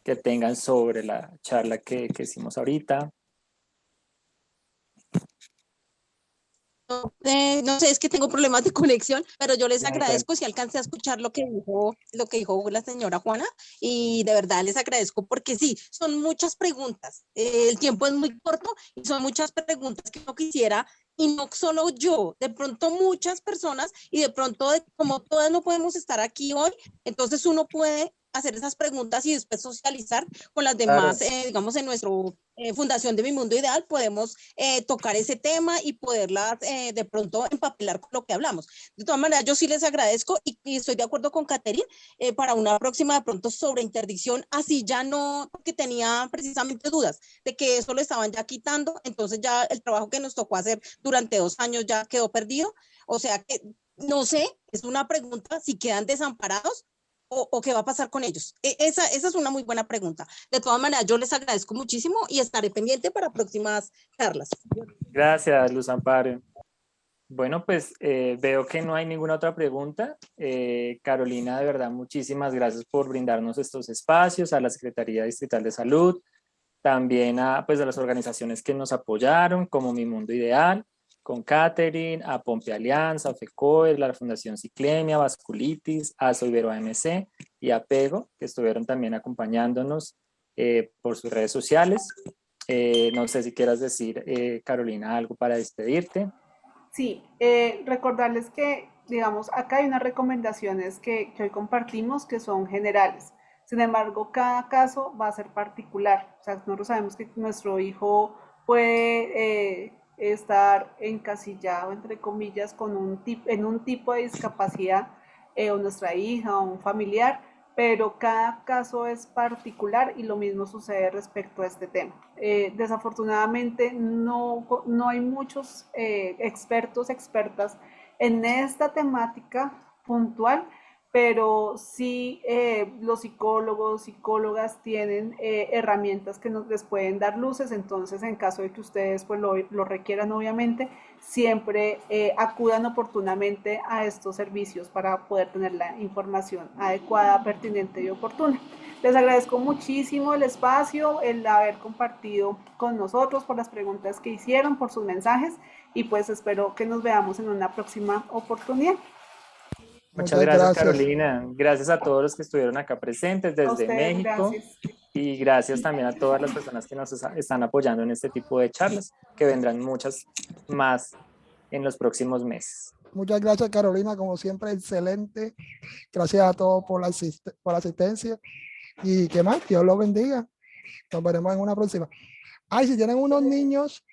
que tengan sobre la charla que hicimos ahorita.
No sé, es que tengo problemas de conexión, pero yo les
Sí,
agradezco si alcancé a escuchar lo que dijo la señora Juana, y de verdad les agradezco porque sí, son muchas preguntas. El tiempo es muy corto y son muchas preguntas que no quisiera, y no solo yo, de pronto muchas personas, y de pronto como todas no podemos estar aquí hoy, entonces uno puede hacer esas preguntas y después socializar con las
claro.
demás, digamos, en nuestro Fundación de Mi Mundo Ideal podemos tocar ese tema y poderlas de pronto empapelar con lo que hablamos. De todas maneras, yo sí les agradezco y estoy de acuerdo con Catherine para una próxima de pronto sobre interdicción, así ya no, porque tenía precisamente dudas de que eso lo estaban ya quitando, entonces ya el trabajo que nos tocó hacer durante 2 años ya quedó perdido, o sea que no sé, es una pregunta si quedan desamparados o qué va a pasar con ellos. Esa es una muy buena pregunta. De todas maneras, yo les agradezco muchísimo y estaré pendiente para próximas charlas.
Gracias, Luz Amparo. Bueno, pues veo que no hay ninguna otra pregunta. Carolina, de verdad, muchísimas gracias por brindarnos estos espacios, a la Secretaría Distrital de Salud, también pues, a las organizaciones que nos apoyaron, como Mi Mundo Ideal, con Catherine, a Pompe Alianza, a FECOE, la Fundación Ciclemia, Vasculitis, a Ibero AMC y a Pego, que estuvieron también acompañándonos por sus redes sociales. No sé si quieras decir, Carolina, algo para despedirte.
Sí, recordarles que, digamos, acá hay unas recomendaciones que hoy compartimos que son generales. Sin embargo, cada caso va a ser particular. O sea, nosotros sabemos que nuestro hijo puede estar encasillado, entre comillas, en un tipo de discapacidad, o nuestra hija o un familiar, pero cada caso es particular y lo mismo sucede respecto a este tema. Desafortunadamente no hay muchos expertos, expertas en esta temática puntual, pero sí los psicólogos, psicólogas tienen herramientas que les pueden dar luces, entonces en caso de que ustedes pues lo requieran obviamente, siempre acudan oportunamente a estos servicios para poder tener la información adecuada, pertinente y oportuna. Les agradezco muchísimo el espacio, el haber compartido con nosotros, por las preguntas que hicieron, por sus mensajes, y pues espero que nos veamos en una próxima oportunidad.
Muchas gracias, Carolina. Gracias a todos los que estuvieron acá presentes
A
desde
ustedes,
México.
gracias.
Y gracias también a todas las personas que nos están apoyando en este tipo de charlas, que vendrán muchas más en los próximos meses.
Muchas gracias, Carolina, como siempre, excelente. Gracias a todos por la asistencia. Y qué más, Dios los bendiga. Nos veremos en una próxima. Ay, si tienen unos niños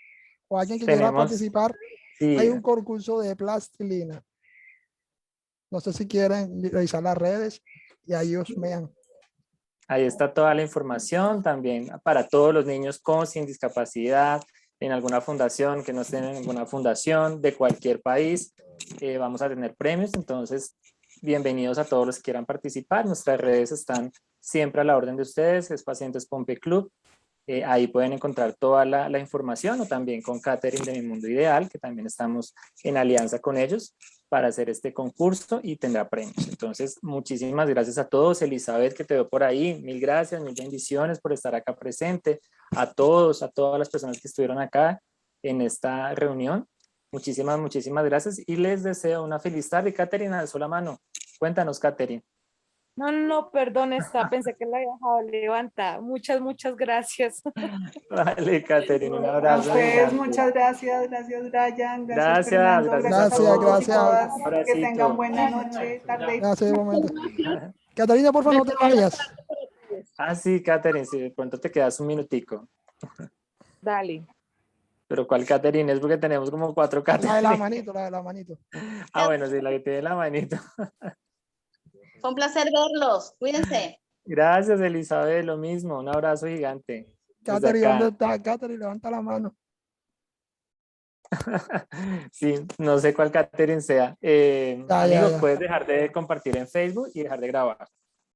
o alguien que quiera participar,
sí,
hay un concurso de plastilina. No sé si quieren revisar las redes y ahí os vean.
Ahí está toda la información también para todos los niños con sin discapacidad, en alguna fundación, que no estén en ninguna fundación de cualquier país. Vamos a tener premios, entonces bienvenidos a todos los que quieran participar. Nuestras redes están siempre a la orden de ustedes, es Pacientes Pompe Club. Ahí pueden encontrar toda la información, o también con Catherine de Mi Mundo Ideal, que también estamos en alianza con ellos para hacer este concurso y tendrá premios. Entonces, muchísimas gracias a todos. Elizabeth, que te veo por ahí, mil gracias, mil bendiciones por estar acá presente. A todos, a todas las personas que estuvieron acá en esta reunión. Muchísimas gracias y les deseo una feliz tarde. Catherine, alzó la mano. Cuéntanos, Catherine.
No, perdón, pensé que la había dejado levantada. Muchas gracias.
Vale, Catherine, un
A
abrazo.
ustedes muchas gracias, gracias Brian, gracias Fernando,
gracias
a todos
gracias.
y todas.
Un
Que
abracito.
tengan buena noche, tarde.
Gracias, igualmente. Catalina, por favor, no te vayas.
Ah, sí, Catherine, si de pronto te quedas un minutico.
Dale.
Pero ¿cuál Catherine? Es porque tenemos como 4 Catherine.
La de la manito, la de la manito.
Ah, bueno, sí, la que tiene la manito.
Fue un placer verlos. Cuídense.
Gracias, Elizabeth, lo mismo. Un abrazo gigante. Desde
Catherine,
acá.
¿dónde está? Catherine, levanta la mano.
Sí, no sé cuál Catherine sea.
Ya,
Amigo,
ya.
puedes dejar de compartir en Facebook y dejar de grabar.